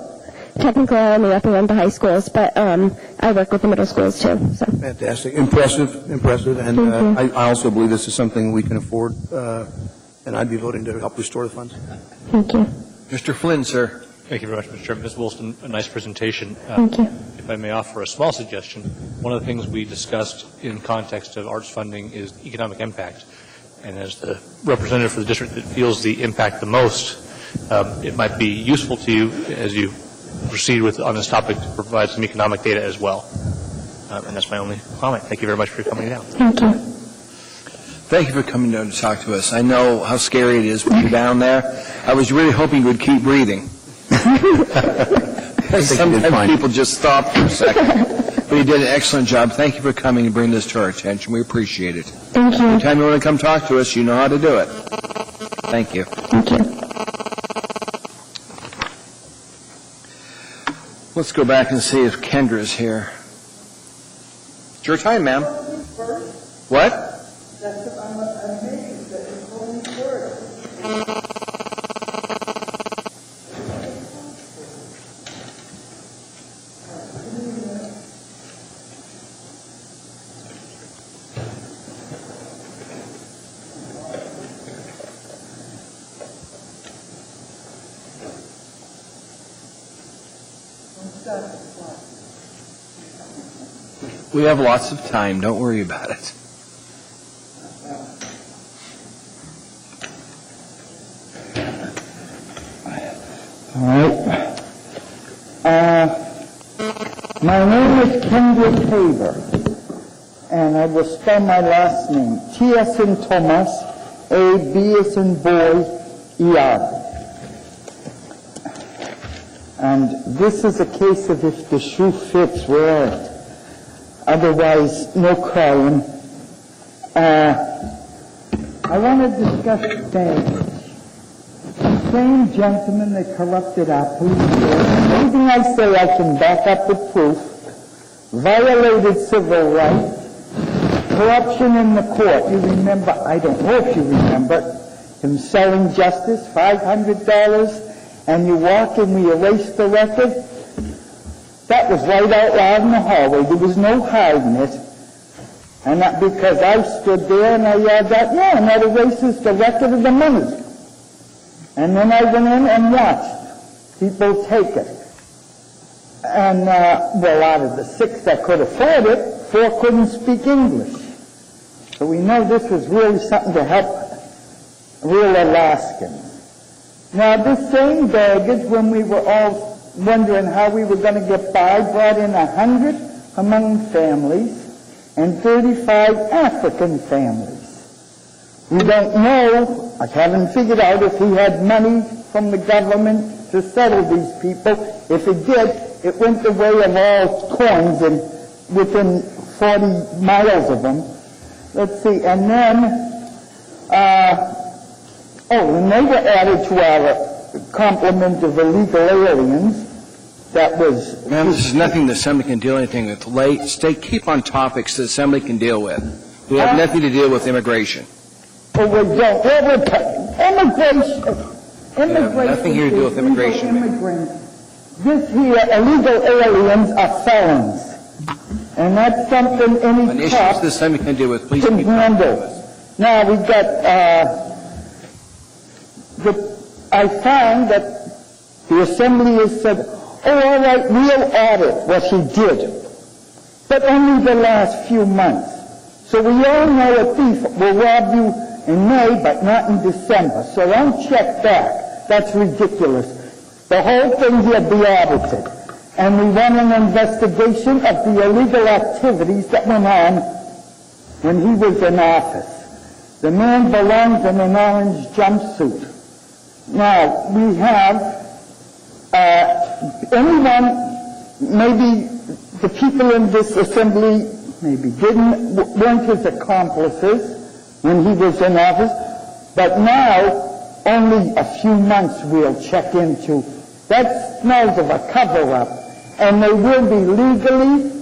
technically I only represent the high schools, but I work with the middle schools too. So. Fantastic. Impressive. And I also believe this is something we can afford, and I'd be voting to help restore the funds. Thank you. Mr. Flynn, sir. Thank you very much, Mr. Chairman. Ms. Wilson, a nice presentation. Thank you. If I may offer a small suggestion, one of the things we discussed in context of arts funding is economic impact. And as the representative for the district that feels the impact the most, it might be useful to you as you proceed on this topic to provide some economic data as well. And that's my only comment. Thank you very much for coming down. Thank you. Thank you for coming down to talk to us. I know how scary it is when you're down there. I was really hoping you would keep breathing. Sometimes people just stop for a second. But you did an excellent job. Thank you for coming and bringing this to our attention. We appreciate it. Thank you. Anytime you want to come talk to us, you know how to do it. Thank you. Thank you. Let's go back and see if Kendra's here. It's your time, ma'am. What? We have lots of time. Don't worry about it. All right. My name is Kendra Tabor, and I will spell my last name. T as in Thomas, A, B as in boy, E-R. And this is a case of if the shoe fits, wear it. Otherwise, no crying. I want to discuss things. The same gentleman that corrupted our police force, anything I say I can back up with proof, violated civil rights, corruption in the court. You remember, I don't know if you remember, him selling justice, $500, and you walk and we erase the record. That was right out loud in the hallway. There was no hiding it. And that because I stood there and I yelled out, yeah, and that erases the record of the money. And then I went in and watched people take it. And, well, out of the 6 that could afford it, 4 couldn't speak English. So we know this was really something to help real Alaskans. Now, this same baggage, when we were all wondering how we were going to get by, brought in 100 Hmong families and 35 African families. We don't know, I haven't figured out if he had money from the government to settle these people. If it did, it went the way of all coins and within 40 miles of them. Let's see, and then, when they were added to our complement of illegal aliens, that was... Ma'am, this is nothing the Assembly can deal anything with. Keep on topics the Assembly can deal with. We have nothing to deal with immigration. Oh, we don't. Immigration. Nothing here to do with immigration. This here, illegal aliens are felons. And that's something any An issue cop the Assembly can deal with, please can keep handle. Now, we got, I found that the Assembly has said, oh, all right, we'll audit what he did. But only the last few months. So we all know a thief will rob you in May, but not in December. So don't check back. That's ridiculous. The whole thing here be audited. And we want an investigation of the illegal activities that went on when he was in office. The man belongs in an orange jumpsuit. Now, we have anyone, maybe the people in this assembly maybe weren't his accomplices when he was in office, but now only a few months we'll check into. That smells of a cover-up, and they will be legally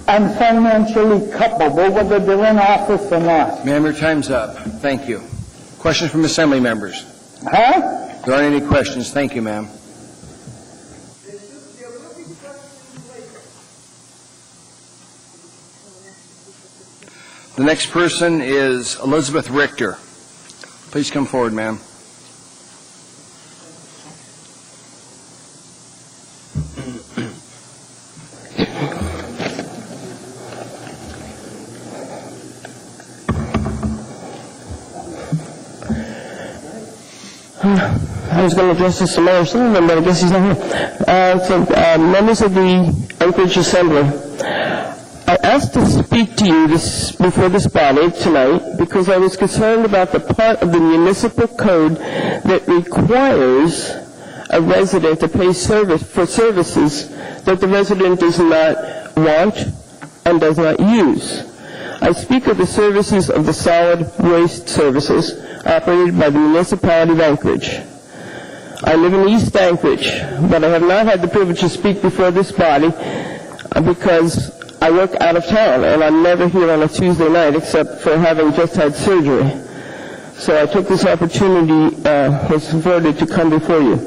and financially culpable whether they're in office or not. Ma'am, your time's up. Thank you. Questions from Assembly members? Huh? There aren't any questions. Thank you, ma'am. The next person is Elizabeth Richter. Please come forward, ma'am. I was going to address this to Mayor Sullivan, but I guess he's not here. Members of the Anchorage Assembly, I I asked to speak to you before this body tonight because I was concerned about the part of the municipal code that requires a resident to pay for services that the resident does not want and does not use. I speak of the services of the solid waste services operated by the municipality of Anchorage. I live in East Anchorage, but I have not had the privilege to speak before this body because I work out of town, and I'm never here on a Tuesday night except for having just had surgery. So I took this opportunity, was afforded to come before you.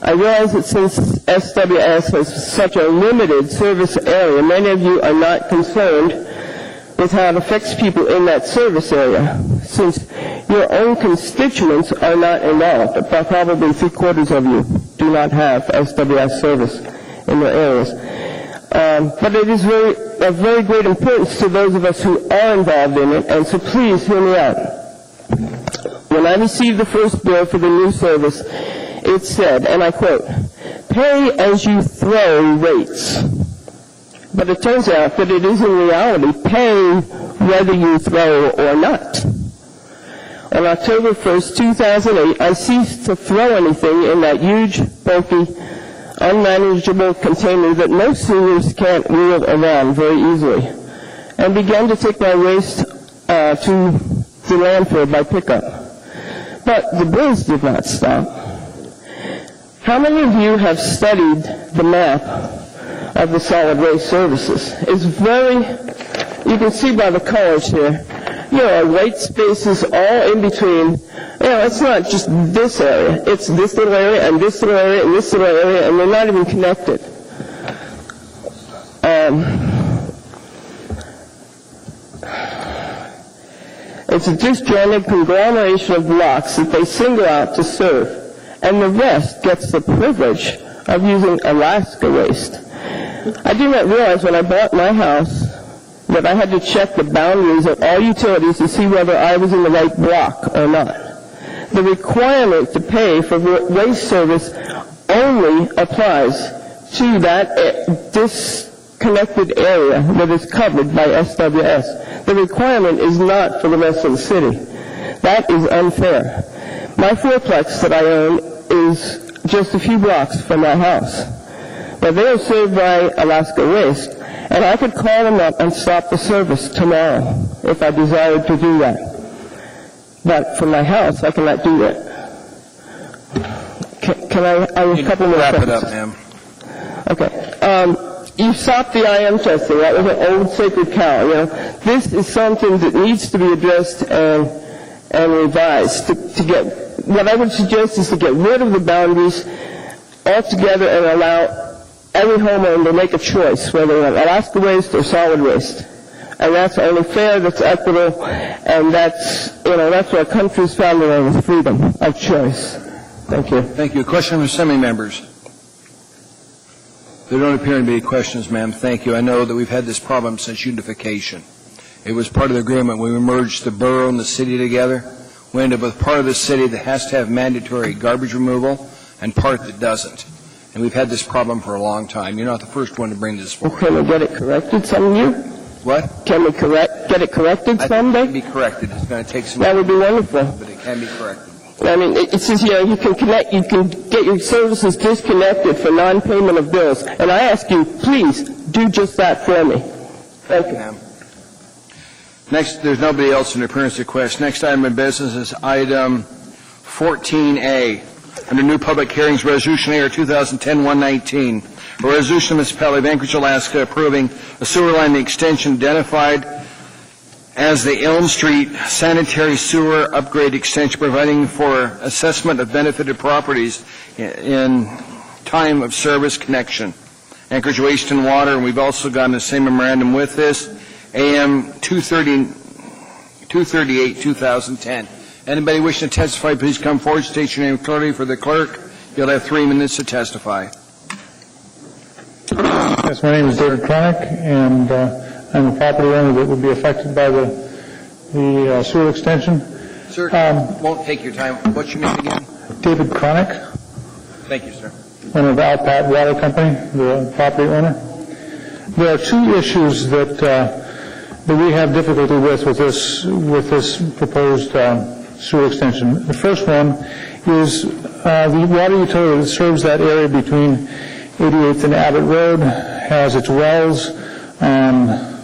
I realize that since SWS has such a limited service area, many of you are not concerned with how it affects people in that service area, since your own constituents are not involved. About probably 3/4 of you do not have SWS service in your areas. But it is of very great importance to those of us who are involved in it, and so please hear me out. When I received the first bill for the new service, it said, and I quote, "Pay as you throw rates." But it turns out that it is in reality pay whether you throw or not. On October 1st, 2008, I ceased to throw anything in that huge, bulky, unmanageable container that most seniors can't wheel around very easily, and began to take my waste to the landfill by pickup. But the bills did not stop. How many of you have studied the map of the solid waste services? It's you can see by the colors here, white spaces all in between. It's not just this area. It's this little area and this little area and this little area, and they're not even connected. It's a disjointed conglomeration of blocks that they single out to serve, and the rest gets the privilege of using Alaska waste. I did not realize when I bought my house that I had to check the boundaries of all utilities to see whether I was in the right block or not. The requirement to pay for waste service only applies to that disconnected area that is covered by SWS. The requirement is not for the rest of the city. That is unfair. My fourplex that I own is just a few blocks from my house. But they are served by Alaska Waste, and I could call them up and stop the service tomorrow if I desired to do that. But from my house, I cannot do that. Can I have a couple more Wrap it questions? up, ma'am. Okay. You stopped the IM testing. That was an old sacred cow. This is something that needs to be addressed and revised. What I would suggest is to get rid of the boundaries altogether and allow every homeowner to make a choice, whether they want Alaska waste or solid waste. And that's only fair, that's equitable, and that's what our country is founded on, is freedom of choice. Thank you. Thank you. A question from Assembly members. There don't appear to be questions, ma'am. Thank you. I know that we've had this problem since unification. It was part of the agreement when we merged the borough and the city together. We ended up with part of the city that has to have mandatory garbage removal and part that doesn't. And we've had this problem for a long time. You're not the first one to bring this forward. Can we get it corrected some year? What? Can we get it corrected someday? It can be corrected. It's going to take some That would be wonderful. but it can be corrected. I mean, it says, you can get your services disconnected for non-payment of bills. And I ask you, please, do just that for me. Thank you. Ma'am. Next, there's nobody else in appearance request. Next item of business is item 14A. Under new public hearings, Resolution AR 2010-119, a resolution of the Municipality of Anchorage, Alaska, approving a sewer line extension identified as the Elm Street Sanitary Sewer Upgrade Extension, providing for assessment of benefited properties in time of service connection. Anchorage Waste and Water, and we've also gotten the same memorandum with this, AM 238, 2010. Anybody wishing to testify, please come forward, state your name clearly for the clerk. You'll have 3 minutes to testify. Yes, my name is David Cronick, and I'm a property owner that would be affected by the sewer extension. Sir, won't take your time. What's your name again? David Cronick. Thank you, sir. Owner of Alpat Water Company, the property owner. there are two issues that we have difficulty with this proposed sewer extension. The first one is the water utility that serves that area between 88th and Abbott Road has its wells on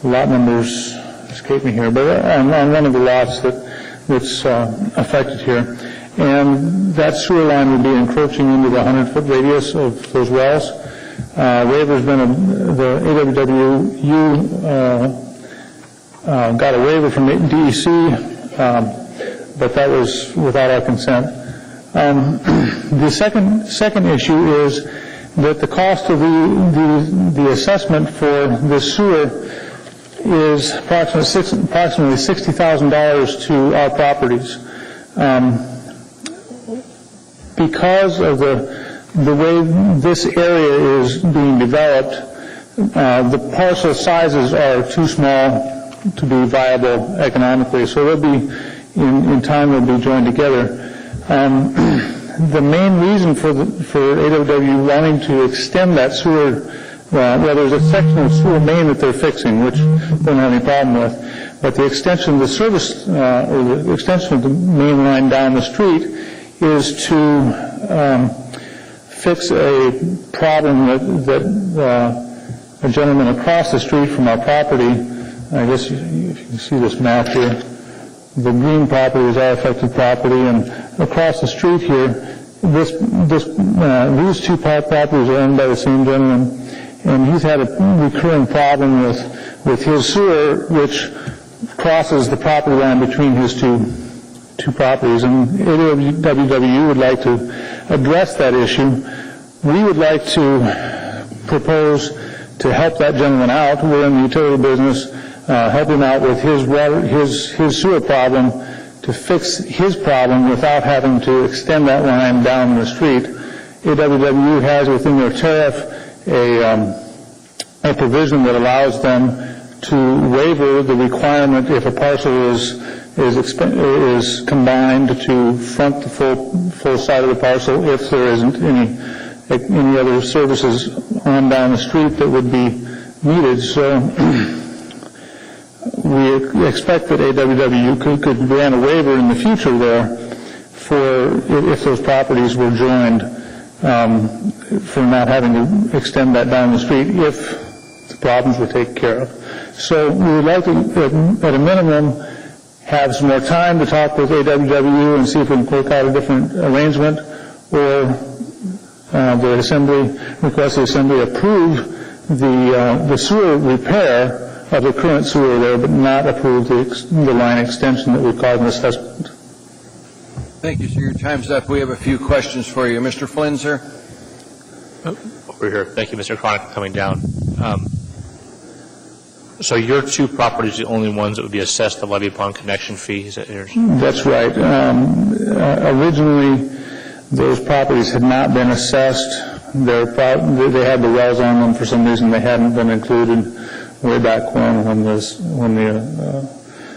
lot numbers escape me here, but on one of the lots that's affected here. And that sewer line would be encroaching into the 100-foot radius of those wells. Waiver's been the AWWU got a waiver from DEC, but that was without our consent. The second issue is that the cost of the assessment for this sewer is approximately $60,000 to our properties. Because of the way this area is being developed, the parcel sizes are too small to be viable economically, so they'll be, in time, they'll be joined together. The main reason for AWW wanting to extend that sewer, well, there's a section of sewer main that they're fixing, which they don't have any problem with, but the extension of the service, or the extension of the main line down the street is to fix a problem that a gentleman across the street from our property, I guess if you can see this map here, the green property is our affected property, and across the street here, these two properties are owned by the same gentleman, and he's had a recurring problem with his sewer, which crosses the property line between his two properties, and AWW would like to address that issue. We would like to propose to help that gentleman out. We're in the utility business, help him out with his sewer problem, to fix his problem without having to extend that line down the street. AWW has within their tariff a provision that allows them to waiver the requirement if a parcel is combined to front the full side of the parcel if there isn't any other services on down the street that would be needed. So we expect that AWW could grant a waiver in the future there for if those properties were joined, for not having to extend that down the street if the problems were taken care of. So we would like to, at a minimum, have some more time to talk with AWW and see if we can work out a different arrangement, or the Assembly, request the Assembly approve the sewer repair of the current sewer there, but not approve the line extension that would cause an assessment. Thank you, sir. Your time's up. We have a few questions for you. Mr. Flynn, sir? Over here. Thank you, Mr. Cronic, for coming down. So your two properties are the only ones that would be assessed the levy upon connection fee? Is that yours? That's right. Originally, those properties had not been assessed. They had the wells on them. For some reason, they hadn't been included way back when the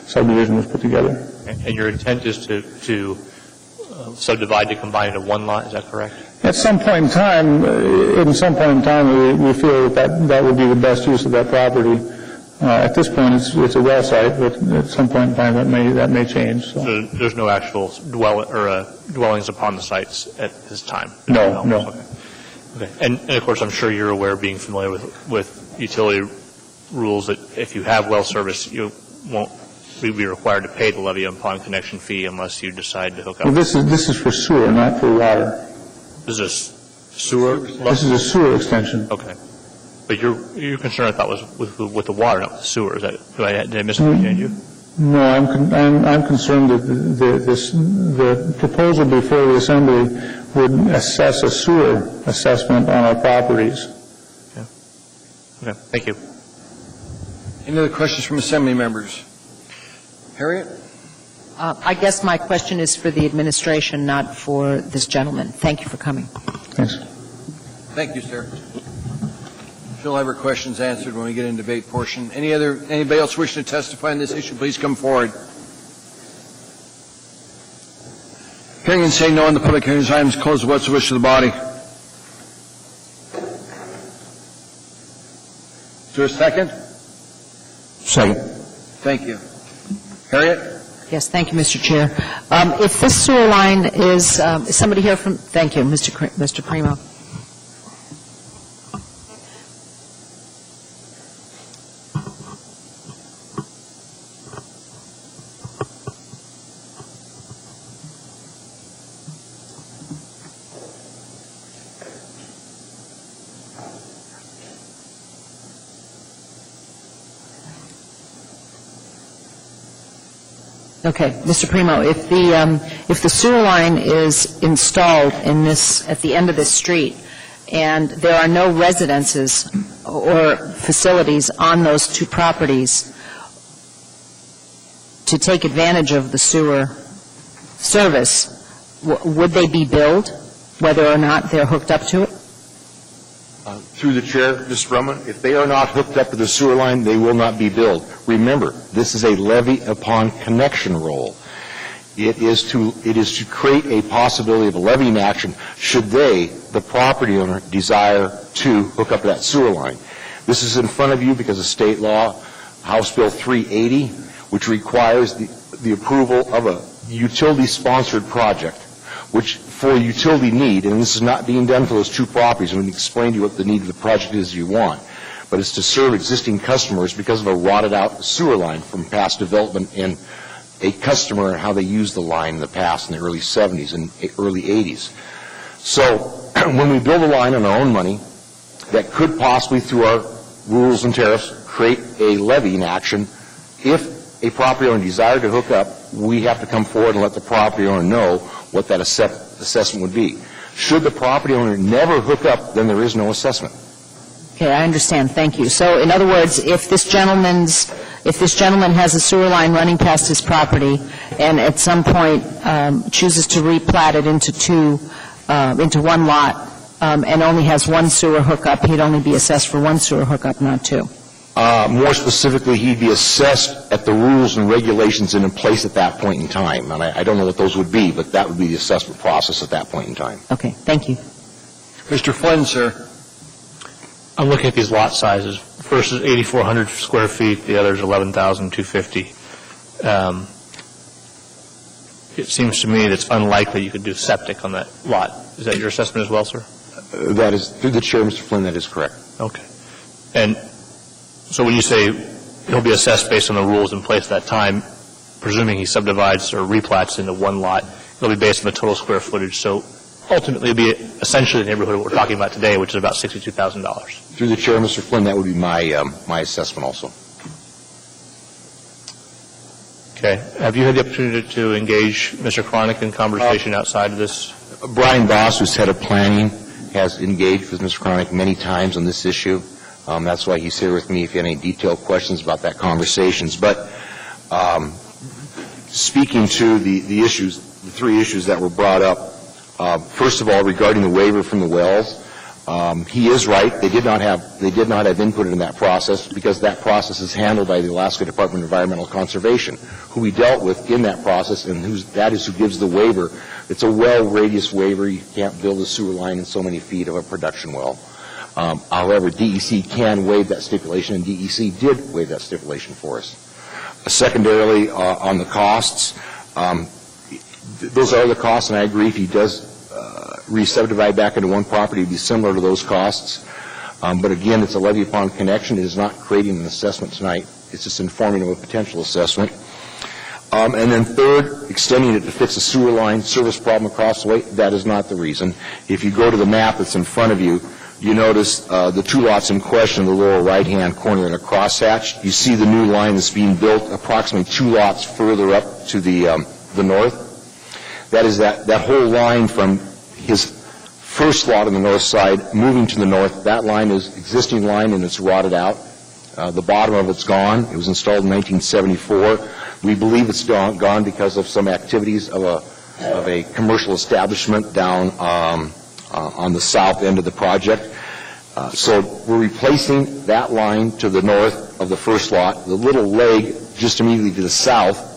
subdivision was put together. And your intent is to subdivide to combine into one lot, is that correct? At some point in time, we feel that would be the best use of that property. At this point, it's a well site, but at some point in time, that may change. So there's no actual dwellings upon the sites at this time? No. Okay. And of course, I'm sure you're aware, being familiar with utility rules, that if you have well service, you won't be required to pay the levy upon connection fee unless you decide to hook up. Well, this is for sewer, not for water. This is sewer? This is a sewer extension. Okay. But your concern, I thought, was with the water, not with the sewer. Did I misunderstand you? No, I'm concerned that the proposal before the Assembly would assess a sewer assessment on our properties. Okay. Thank you. Any other questions from Assembly members? Harriet? I guess my question is for the administration, not for this gentleman. Thank you for coming. Thanks. Thank you, sir. She'll have her questions answered when we get in debate portion. Anybody else wishing to testify on this issue, please come forward. Hearing and saying no on the public hearing, item is closed. What's the wish of the body? Is there a second? Second. Thank you. Harriet? Yes, thank you, Mr. Chair. If this sewer line is somebody here from, thank you, Mr. Primo. Okay, Mr. Primo, if the sewer line is installed in this, at the end of this street, and there are no residences or facilities on those two properties to take advantage of the sewer service, would they be billed, whether or not they're hooked up to it? Through the chair, Mr. Brumman, if they are not hooked up to the sewer line, they will not be billed. Remember, this is a levy upon connection role. It is to create a possibility of a levying action should they, the property owner, desire to hook up to that sewer line. This is in front of you because of state law, House Bill 380, which requires the approval of a utility-sponsored project, which for utility need, and this is not being done for those two properties, I'm going to explain to you what the need of the project is you want, but it's to serve existing customers because of a rotted-out sewer line from past development and a customer and how they used the line in the past in the early 70s and early 80s. So when we build a line on our own money, that could possibly, through our rules and tariffs, create a levying action. If a property owner desired to hook up, we have to come forward and let the property owner know what that assessment would be. Should the property owner never hook up, then there is no assessment. Okay, I understand. Thank you. So, in other words, if this gentleman has a sewer line running past his property and at some point chooses to replat it into one lot and only has one sewer hookup, he'd only be assessed for one sewer hookup, not two. More specifically, he'd be assessed at the rules and regulations in place at that point in time. And I don't know what those would be, but that would be the assessment process at that point in time. Okay, thank you. Mr. Flynn, sir. I'm looking at these lot sizes. First is 8,400 square feet. The other is 11,250. It seems to me that it's unlikely you could do septic on that lot. Is that your assessment as well, sir? That is, through the chair, Mr. Flynn, that is correct. Okay. And so when you say he'll be assessed based on the rules in place at that time, presuming he subdivides or replats into one lot, it'll be based on the total square footage. So ultimately, it'll be essentially the neighborhood of what we're talking about today, which is about $62,000. Through the chair, Mr. Flynn, that would be my assessment also. Okay. Have you had the opportunity to engage Mr. Cronick in conversation outside of this? Brian Boss, who's head of planning, has engaged with Mr. Cronick many times on this issue. That's why he's here with me if you have any detailed questions about that conversations. But speaking to the issues, the three issues that were brought up, first of all, regarding the waiver from the wells, he is right. They did not have input in that process because that process is handled by the Alaska Department of Environmental Conservation, who we dealt with in that process, and that is who gives the waiver. It's a well radius waiver. You can't build a sewer line in so many feet of a production well. However, DEC can waive that stipulation, and DEC did waive that stipulation for us. Secondarily, on the costs, those are the costs, and I agree if he does re-subdivide back into one property, it would be similar to those costs. But again, it's a levy upon connection. It is not creating an assessment tonight. It's just informing of a potential assessment. And then third, extending it to fix a sewer line service problem across the way, that is not the reason. If you go to the map that's in front of you, you notice the two lots in question in the lower right-hand corner in a crosshatch. You see the new line that's being built approximately 2 lots further up to the north. That is that whole line from his first lot on the north side moving to the north. That line is existing line and it's rotted out. The bottom of it's gone. It was installed in 1974. We believe it's gone because of some activities of a commercial establishment down on the south end of the project. So we're replacing that line to the north of the first lot. The little leg just immediately to the south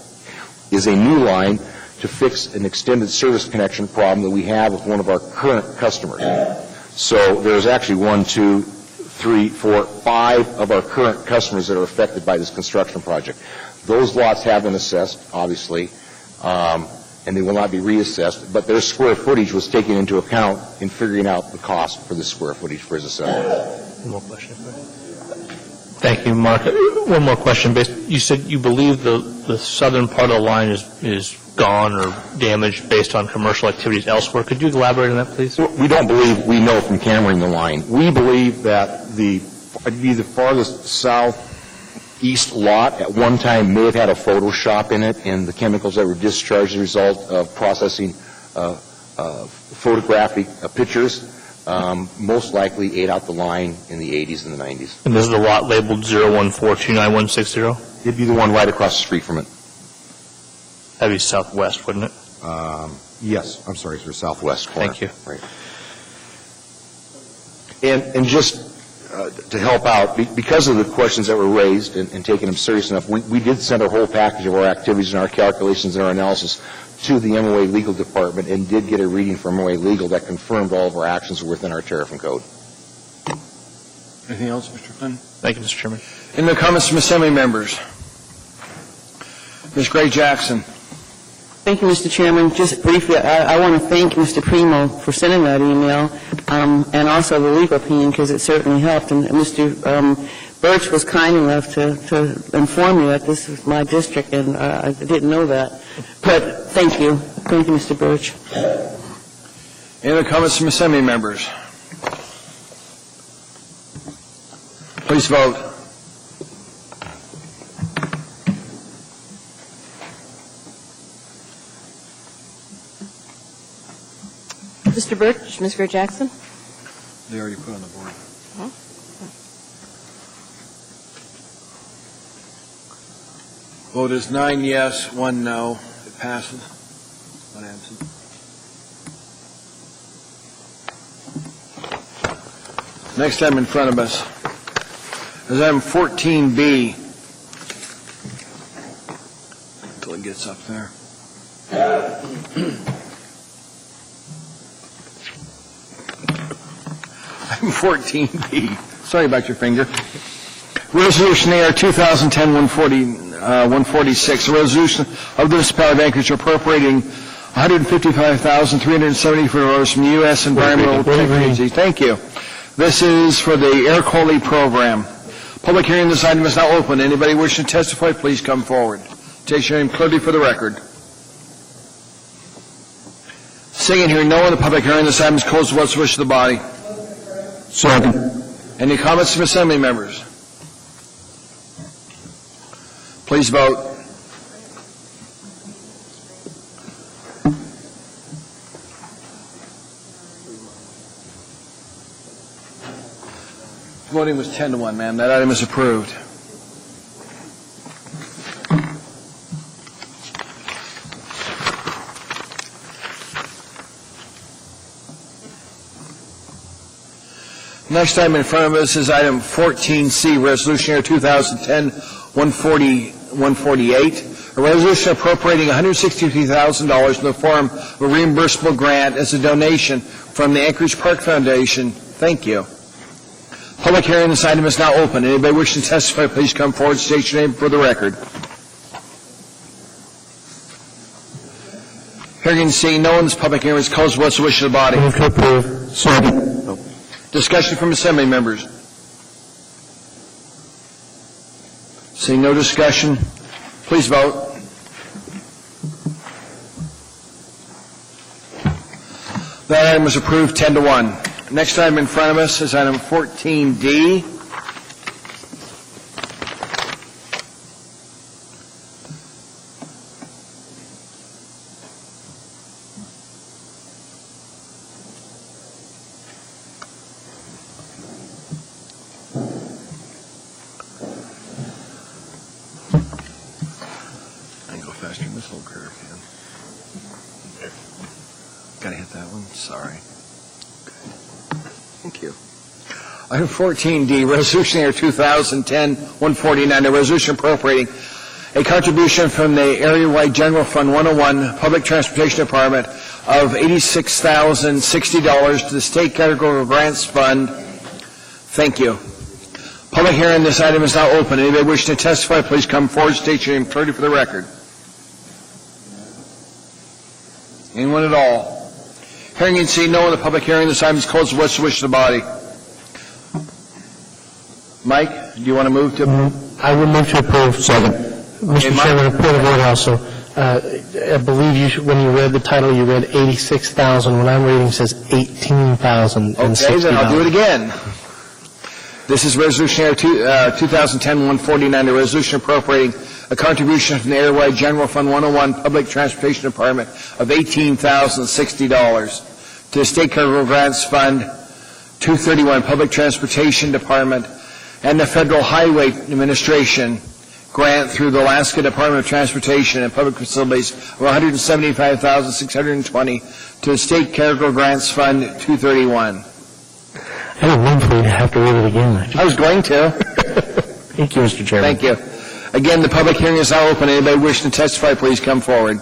is a new line to fix an extended service connection problem that we have with one of our current customers. So there's actually 1, 2, 3, 4, 5 of our current customers that are affected by this construction project. Those lots have been assessed, obviously, and they will not be reassessed, but their square footage was taken into account in figuring out the cost for the square footage for his assessment. One more question. Thank you, Mark. One more question. You said you believe the southern part of the line is gone or damaged based on commercial activities elsewhere. Could you elaborate on that, please? We don't believe we know from cameraing the line. We believe that the farthest southeast lot at one time may have had a Photoshop in it, and the chemicals that were discharged as a result of processing photographic pictures most likely ate out the line in the 80s and the 90s. And this is the lot labeled 014296160? It'd be the one right across the street from it. That'd be southwest, wouldn't it? Yes, I'm sorry, sir, southwest corner. Thank you. Right. And just to help out, because of the questions that were raised and taking them serious enough, we did send a whole package of our activities and our calculations and our analysis to the MOA Legal Department and did get a reading from MOA Legal that confirmed all of our actions were within our tariff and code. Anything else, Mr. Flynn? Thank you, Mr. Chairman. Any other comments from Assembly members? Ms. Gray Jackson. Thank you, Mr. Chairman. Just briefly, I want to thank Mr. Primo for sending that email and also the legal opinion because it certainly helped. And Mr. Birch was kind enough to inform me that this is my district, and I didn't know that. But thank you. Thank you, Mr. Birch. Any other comments from Assembly members? Please vote. Mr. Birch, Ms. Gray Jackson? They already put on the board. Huh? Vote is 9 yes, 1 no. It passes. 1 absent. Next item in front of us is item 14B. Until it gets up there. Item 14B. Sorry about your finger. Resolution AR 2010-146, a resolution of the municipality of Anchorage appropriating $155,370 for dollars from the U.S. Environmental Technology. Thank you. This is for the air quality program. Public hearing on this item is now open. Anybody wishing to testify, please come forward. State your name clearly for the record. Seeing and hearing no one, the public hearing on this item is closed. What's the wish of the body? Second. Any comments from Assembly members? Please vote. Voting was 10-1, ma'am. That item is approved. Next item in front of us is item 14C, Resolution Year 2010-148, a resolution appropriating $163,000 in the form of a reimbursable grant as a donation from the Anchorage Park Foundation. Thank you. Public hearing on this item is now open. Anybody wishing to testify, please come forward, state your name for the record. Hearing and seeing no one, this public hearing is closed. What's the wish of the body? Move to approve. Second. Discussion from Assembly members. Seeing no discussion, please vote. That item was approved 10-1. Next item in front of us is item 14D. I can go faster than this whole curve, man. Gotta hit that one. Sorry. Thank you. Item 14D, Resolution Year 2010-149, a resolution appropriating a contribution from the Area-Wide General Fund 101 Public Transportation Department of $86,060 to the State Categorical Grants Fund Thank you. Public hearing on this item is now open. Anybody wishing to testify, please come forward, state your name clearly for the record. Anyone at all? Hearing and seeing no one, the public hearing on this item is closed. What's the wish of the body? Mike, do you want to move to approve? I would move to approve. Second. Mr. Chairman, a point of order also. I believe when you read the title, you read 86,000. What I'm reading says 18,060. Okay, then I'll do it again. This is Resolution 2010-149, a resolution appropriating a contribution from the Airway General Fund 101 Public Transportation Department of $18,060 to the State Cargo Grants Fund 231 Public Transportation Department and the Federal Highway Administration grant through the Alaska Department of Transportation and Public Facilities of $175,620 to the State Cargo Grants Fund 231. I didn't mean for you to have to read it again. I was going to. Thank you, Mr. Chairman. Thank you. Again, the public hearing is now open. Anybody wishing to testify, please come forward.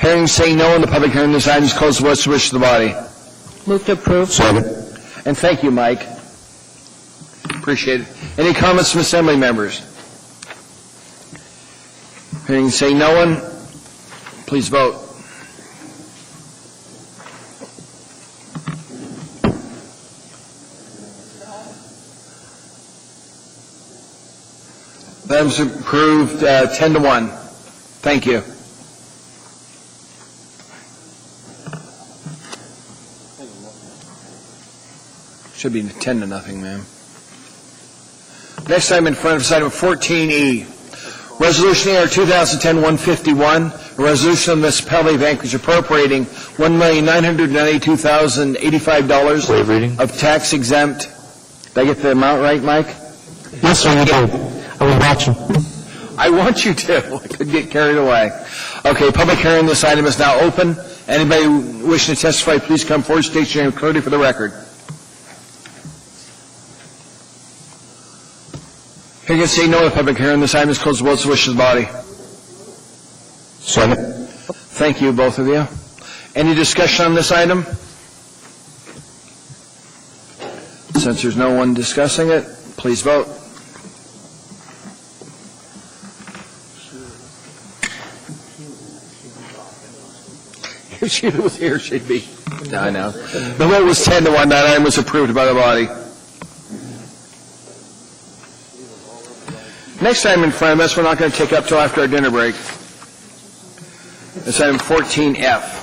Hearing saying no, and the public hearing this item is closed. What's the wish of the body? Move to approve. Second. And thank you, Mike. Appreciate it. Any comments from assembly members? Hearing saying no one, please vote. That was approved 10-1. Thank you. Should be 10-0, ma'am. Next item in front of us, item 14E. Resolution AR 2010-151, a resolution of the municipality of Anchorage appropriating $1,992,085 of tax exempt. Did I get the amount right, Mike? Yes, sir, you did. I was watching. I want you to. I could get carried away. Okay, public hearing on this item is now open. Anybody wishing to testify, please come forward, state your name clearly for the record. Hearing and seeing no, the public hearing on this item is closed. What's the wish of the body? Second. Thank you, both of you. Any discussion on this item? Since there's no one discussing it, please vote. If she was here, she'd be. No, I know. The vote was 10-1. That item was approved by the body. Next item in front of us, we're not going to take up till after our dinner break. It's item 14F.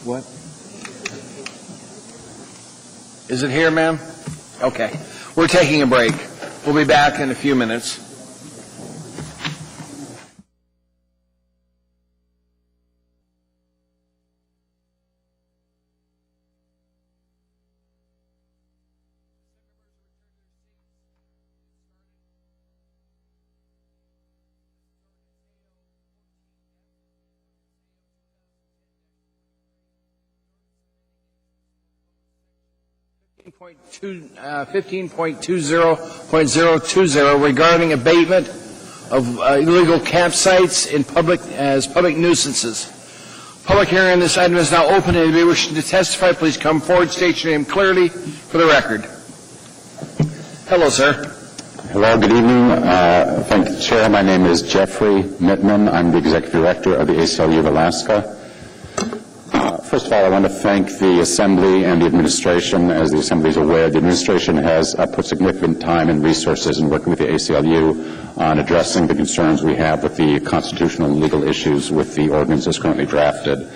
What? Is it here, ma'am? Okay. We're taking a break. We'll be back in a few minutes. Section 15.20.020 regarding abatement of illegal campsites in public nuisances. Public hearing on this item is now open. Anybody wishing to testify, please come forward. State your name clearly for the record. Hello, sir. Hello, good evening. Thank you, Chair. My name is Jeffrey Mittman. I'm the Executive Director of the ACLU of Alaska. First of all, I want to thank the Assembly and the Administration. As the Assembly is aware, the Administration has put significant time and resources in working with the ACLU on addressing the concerns we have with the constitutional and legal issues with the ordinance as currently drafted.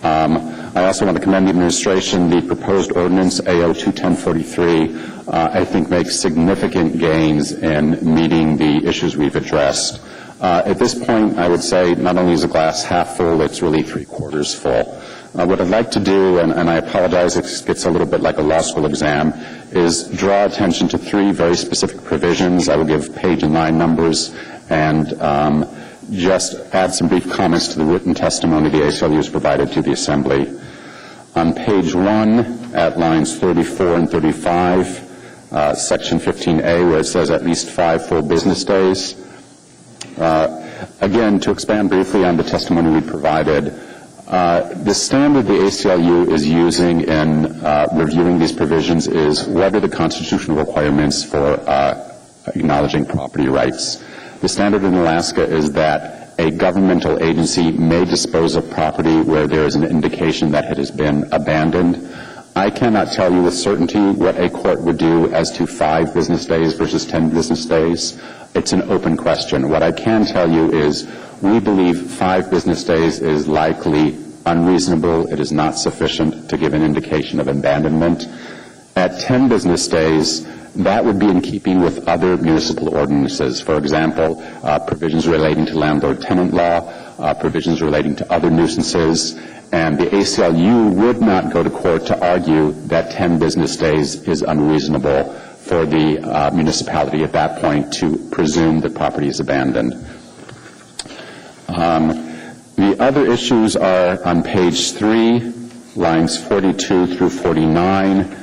I also want to commend the Administration. The proposed ordinance, AO 21043, I think makes significant gains in meeting the issues we've addressed. At this point, I would say not only is the glass half full, it's really 3/4 full. What I'd like to do, and I apologize, it gets a little bit like a law school exam, is draw attention to 3 very specific provisions. I will give page and line numbers and just add some brief comments to the written testimony the ACLU has provided to the Assembly. On page 1, at lines 34 and 35, section 15A, where it says at least 5 full business days. Again, to expand briefly on the testimony we provided, The standard the ACLU is using in reviewing these provisions is what are the constitutional requirements for acknowledging property rights. The standard in Alaska is that a governmental agency may dispose of property where there is an indication that it has been abandoned. I cannot tell you with certainty what a court would do as to 5 business days versus 10 business days. It's an open question. What I can tell you is we believe 5 business days is likely unreasonable. It is not sufficient to give an indication of abandonment. At 10 business days, that would be in keeping with other municipal ordinances. For example, provisions relating to landlord-tenant law, provisions relating to other nuisances, and the ACLU would not go to court to argue that 10 business days is unreasonable for the municipality at that point to presume the property is abandoned. The other issues are on page 3, lines 42 through 49,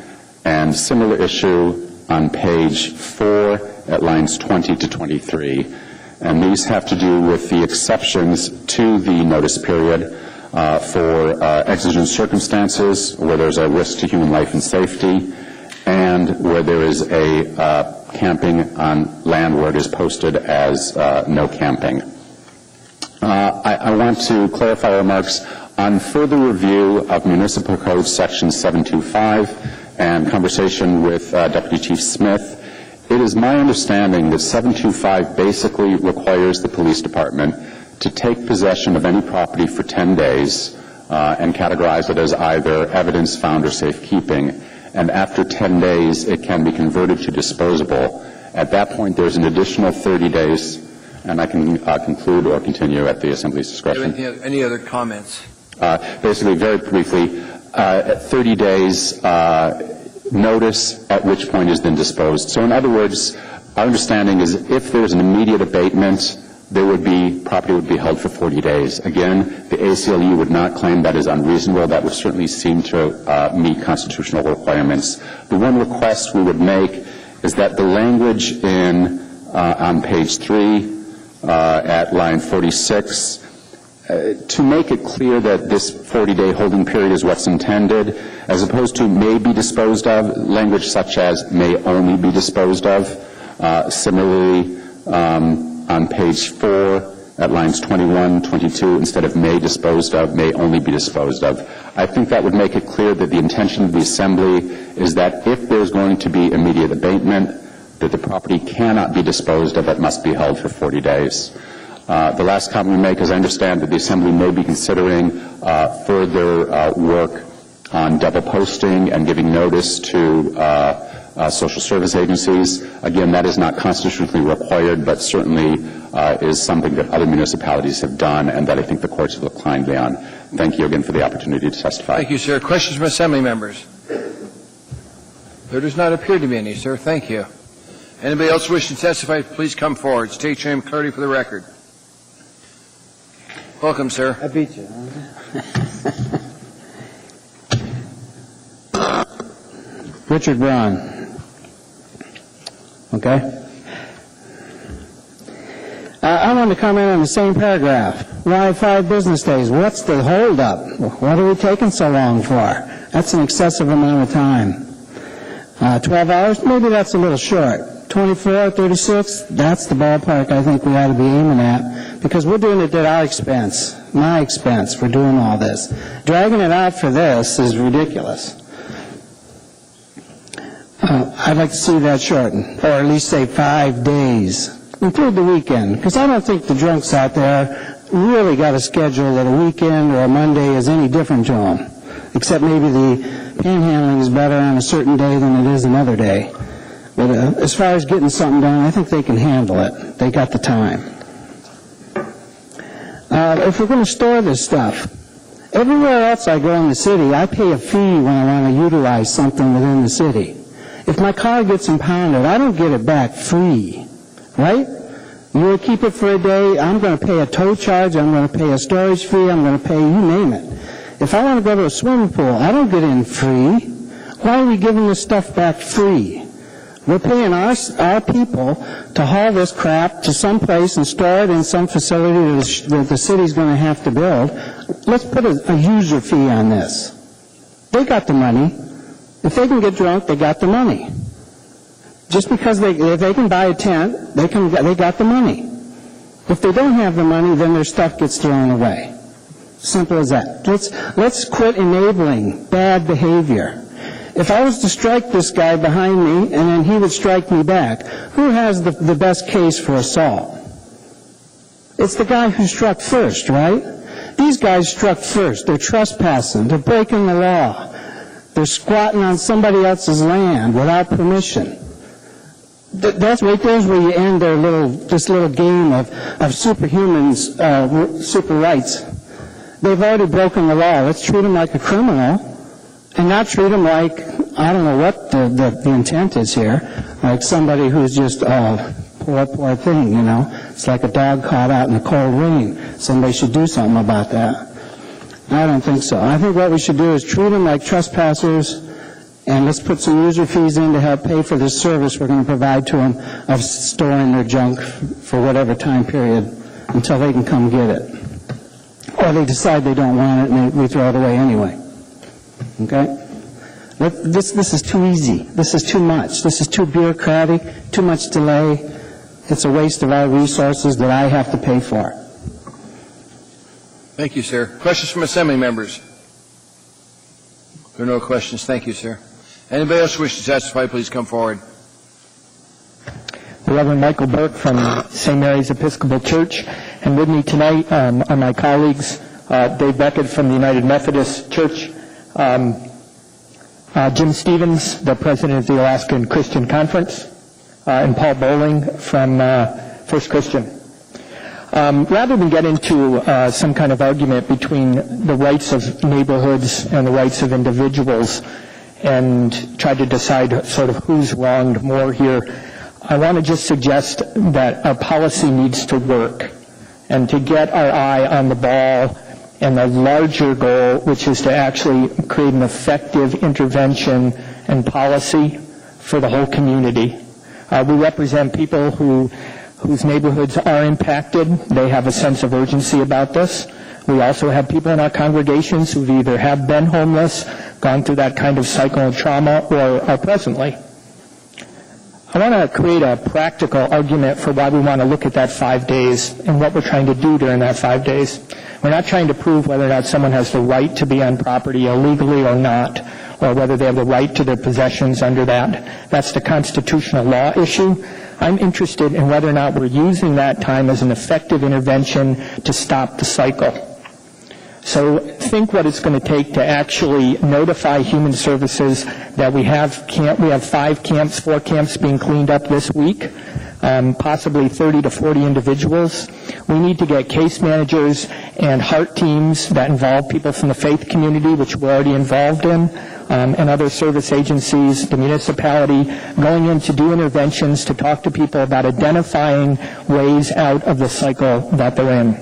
and similar issue on page 4 at lines 20 to 23. And these have to do with the exceptions to the notice period for exigent circumstances where there's a risk to human life and safety, and where there is a camping on land where it is posted as no camping. I want to clarify remarks on further review of Municipal Code Section 725 and conversation with Deputy Chief Smith. It is my understanding that 725 basically requires the police department to take possession of any property for 10 days and categorize it as either evidence found or safekeeping. And after 10 days, it can be converted to disposable. At that point, there's an additional 30 days, and I can conclude or continue at the Assembly's discretion. Any other comments? Basically, very briefly, 30 days notice, at which point is then disposed. So in other words, our understanding is if there's an immediate abatement, property would be held for 40 days. Again, the ACLU would not claim that is unreasonable. That would certainly seem to meet constitutional requirements. The one request we would make is that the language on page 3 at line 46, to make it clear that this 40-day holding period is what's intended, as opposed to may be disposed of, language such as may only be disposed of. Similarly, on page 4 at lines 21, 22, instead of may disposed of, may only be disposed of. I think that would make it clear that the intention of the Assembly is that if there's going to be immediate abatement, that the property cannot be disposed of, it must be held for 40 days. The last comment we make is I understand that the Assembly may be considering further work on double posting and giving notice to social service agencies. Again, that is not constitutionally required, but certainly is something that other municipalities have done and that I think the courts have looked kindly on. Thank you again for the opportunity to testify. Thank you, sir. Questions from Assembly members? There does not appear to be any, sir. Thank you. Anybody else wishing to testify, please come forward. State your name clearly for the record. Welcome, sir. I beat you. Richard Braun. Okay. I want to comment on the same paragraph. Why 5 business days? What's the holdup? What are we taking so long for? That's an excessive amount of time. 12 hours? Maybe that's a little short. 24, 36? That's the ballpark I think we ought to be aiming at, because we're doing it at our expense, my expense, for doing all this. Dragging it out for this is ridiculous. I'd like to see that shortened, or at least say 5 days. Include the weekend, because I don't think the drunks out there really got a schedule that a weekend or a Monday is any different to them, except maybe the panhandling is better on a certain day than it is another day. But as far as getting something done, I think they can handle it. They got the time. If we're going to store this stuff, everywhere else I go in the city, I pay a fee when I want to utilize something within the city. If my car gets impounded, I don't get it back free, right? You will keep it for a day, I'm going to pay a tow charge, I'm going to pay a storage fee, I'm going to pay, you name it. If I want to go to a swimming pool, I don't get in free. Why are we giving this stuff back free? We're paying our people to haul this crap to some place and store it in some facility that the city's going to have to build. let's put a user fee on this. They got the money. If they can get drunk, they got the money. Just because if they can buy a tent, they got the money. If they don't have the money, then their stuff gets thrown away. Simple as that. Let's quit enabling bad behavior. If I was to strike this guy behind me and then he would strike me back, who has the best case for assault? It's the guy who struck first, right? These guys struck first. They're trespassing. They're breaking the law. They're squatting on somebody else's land without permission. That's right there's where you end this little game of superhumans, super rights. They've already broken the law. Let's treat them like a criminal and not treat them like, I don't know what the intent is here, like somebody who's just, poor thing, you know. It's like a dog caught out in the cold rain. Somebody should do something about that. I don't think so. I think what we should do is treat them like trespassers, and let's put some user fees in to help pay for this service we're going to provide to them of storing their junk for whatever time period until they can come get it. Or they decide they don't want it and we throw it away anyway. Okay? This is too easy. This is too much. This is too bureaucratic, too much delay. It's a waste of our resources that I have to pay for. Thank you, sir. Questions from Assembly members? There are no questions. Thank you, sir. Anybody else wish to testify, please come forward. The Reverend Michael Burke from St. Mary's Episcopal Church. And with me tonight are my colleagues, Dave Beckett from the United Methodist Church, Jim Stevens, the president of the Alaskan Christian Conference, and Paul Bowling from First Christian. Rather than get into some kind of argument between the rights of neighborhoods and the rights of individuals and try to decide sort of who's wronged more here, I want to just suggest that our policy needs to work and to get our eye on the ball and the larger goal, which is to actually create an effective intervention and policy for the whole community. We represent people whose neighborhoods are impacted. They have a sense of urgency about this. We also have people in our congregations who either have been homeless, gone through that kind of cycle of trauma, or are presently. I want to create a practical argument for why we want to look at that 5 days and what we're trying to do during that 5 days. We're not trying to prove whether or not someone has the right to be on property illegally or not, or whether they have the right to their possessions under that. That's the constitutional law issue. I'm interested in whether or not we're using that time as an effective intervention to stop the cycle. So think what it's going to take to actually notify Human Services that we have 4 camps being cleaned up this week, possibly 30 to 40 individuals. We need to get case managers and heart teams that involve people from the faith community, which we're already involved in, and other service agencies, the municipality, going in to do interventions to talk to people about identifying ways out of the cycle that they're in.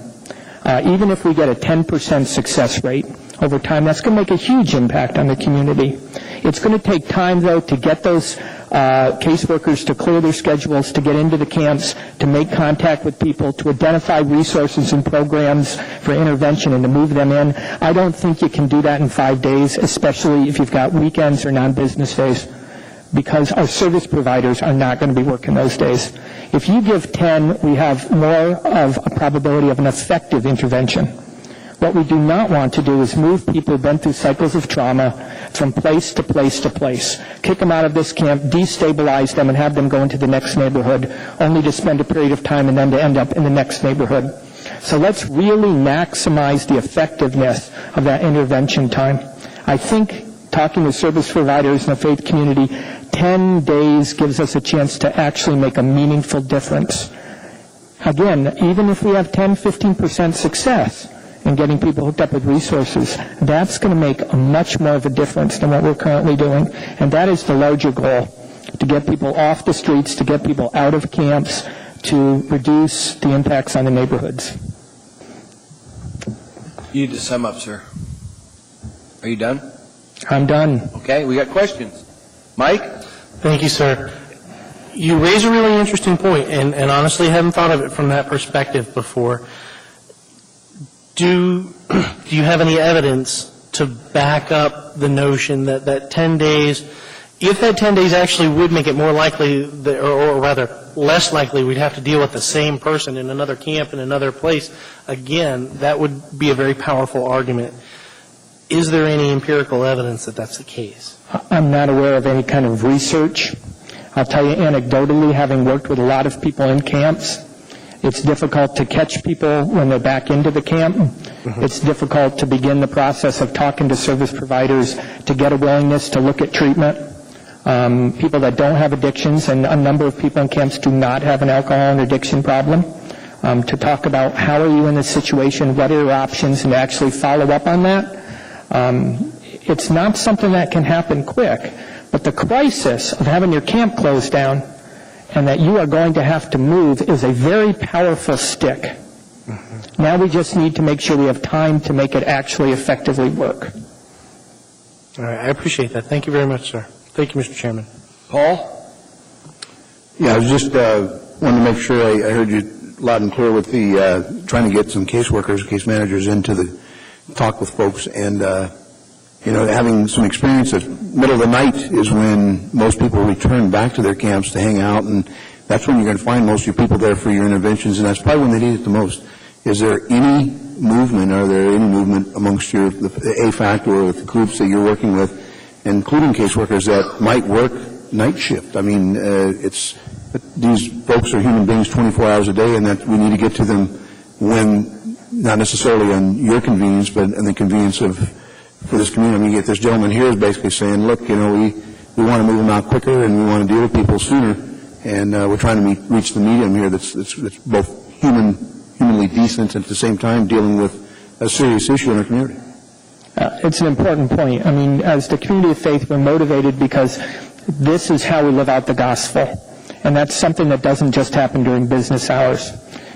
Even if we get a 10% success rate over time, that's going to make a huge impact on the community. It's going to take time, though, to get those caseworkers to clear their schedules, to get into the camps, to make contact with people, to identify resources and programs for intervention and to move them in. I don't think you can do that in 5 days, especially if you've got weekends or non-business days, because our service providers are not going to be working those days. If you give 10, we have more of a probability of an effective intervention. What we do not want to do is move people who've been through cycles of trauma from place to place to place, kick them out of this camp, destabilize them, and have them go into the next neighborhood, only to spend a period of time and then to end up in the next neighborhood. So let's really maximize the effectiveness of that intervention time. I think talking to service providers in the faith community, 10 days gives us a chance to actually make a meaningful difference. Again, even if we have 10-15% success in getting people hooked up with resources, that's going to make a much more of a difference than what we're currently doing. And that is the larger goal, to get people off the streets, to get people out of camps, to reduce the impacts on the neighborhoods. You need to sum up, sir. Are you done? I'm done. Okay, we got questions. Mike? Thank you, sir. You raise a really interesting point, and honestly, I haven't thought of it from that perspective before. do you have any evidence to back up the notion that 10 days, if that 10 days actually would make it more likely, or rather less likely, we'd have to deal with the same person in another camp in another place, again, that would be a very powerful argument. Is there any empirical evidence that that's the case? I'm not aware of any kind of research. I'll tell you anecdotally, having worked with a lot of people in camps, it's difficult to catch people when they're back into the camp. Mm-hmm. It's difficult to begin the process of talking to service providers to get a willingness to look at treatment. People that don't have addictions, and a number of people in camps do not have an alcohol and addiction problem, to talk about how are you in this situation, what are your options, and to actually follow up on that. It's not something that can happen quick, but the crisis of having your camp closed down and that you are going to have to move is a very powerful stick. Mm-hmm. Now we just need to make sure we have time to make it actually effectively work. All right, I appreciate that. Thank you very much, sir. Thank you, Mr. Chairman. Paul? Yeah, I was just wanted to make sure I heard you loud and clear with the trying to get some caseworkers, case managers into the talk with folks, and having some experience that middle of the night is when most people return back to their camps to hang out, and that's when you're going to find most of your people there for your interventions, and that's probably when they need it the most. Is there any movement, amongst the AFAC or the groups that you're working with, including caseworkers, that might work night shift? I mean, these folks are human beings 24 hours a day, and that we need to get to them when, not necessarily on your convenience, but on the convenience for this community. I mean, this gentleman here is basically saying, look, we want to move them out quicker, and we want to deal with people sooner, and we're trying to reach the medium here that's both humanly decent and at the same time dealing with a serious issue in our community. It's an important point. I mean, as the community of faith, we're motivated because this is how we live out the gospel, and that's something that doesn't just happen during business hours.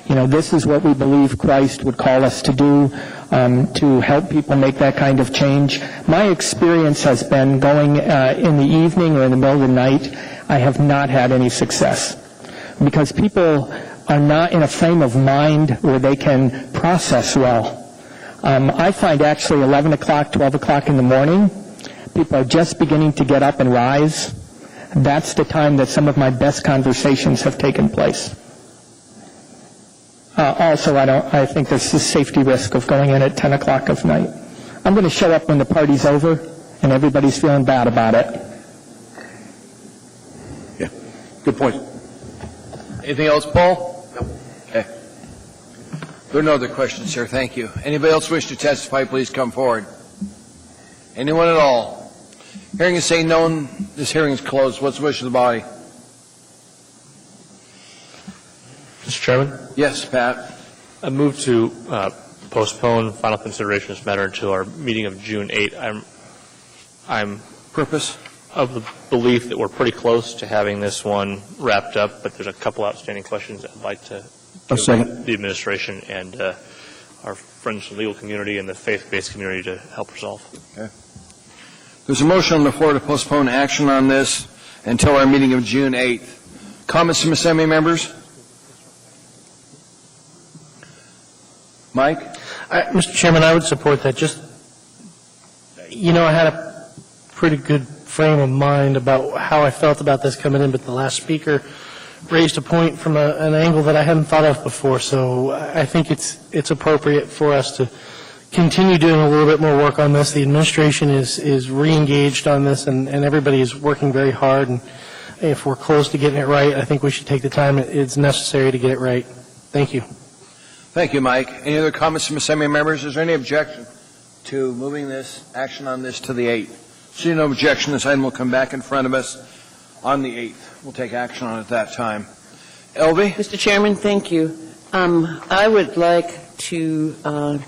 This is what we believe Christ would call us to do, to help people make that kind of change. My experience has been going in the evening or in the middle of the night, I have not had any success because people are not in a frame of mind where they can process well. I find actually 11 o'clock, 12 o'clock in the morning, people are just beginning to get up and rise. That's the time that some of my best conversations have taken place. Also, I think there's a safety risk of going in at 10 o'clock of night. I'm going to show up when the party's over and everybody's feeling bad about it. Yeah, good point. Anything else, Paul? No. Okay. There are no other questions, sir. Thank you. Anybody else wish to testify, please come forward. Anyone at all? Hearing is saying no, this hearing is closed. What's the wish of the body? Mr. Chairman? Yes, Pat. I move to postpone final consideration of this matter until our meeting of June 8th. I'm Purpose? of the belief that we're pretty close to having this one wrapped up, but there's a couple outstanding questions I'd like to give the administration and our friends from the legal community and the faith-based community to help resolve. Okay. There's a motion on the floor to postpone action on this until our meeting of June 8th. Comments from Assembly members? Mike? Mr. Chairman, I would support that. I had a pretty good frame of mind about how I felt about this coming in, but the last speaker raised a point from an angle that I hadn't thought of before. So I think it's appropriate for us to continue doing a little bit more work on this. The administration is re-engaged on this, and everybody is working very hard. And if we're close to getting it right, I think we should take the time it's necessary to get it right. Thank you. Thank you, Mike. Any other comments from Assembly members? Is there any objection to moving this action on this to the 8th? Seeing no objection, this item will come back in front of us on the 8th. We'll take action on it at that time. Elvie? Mr. Chairman, thank you. I would like to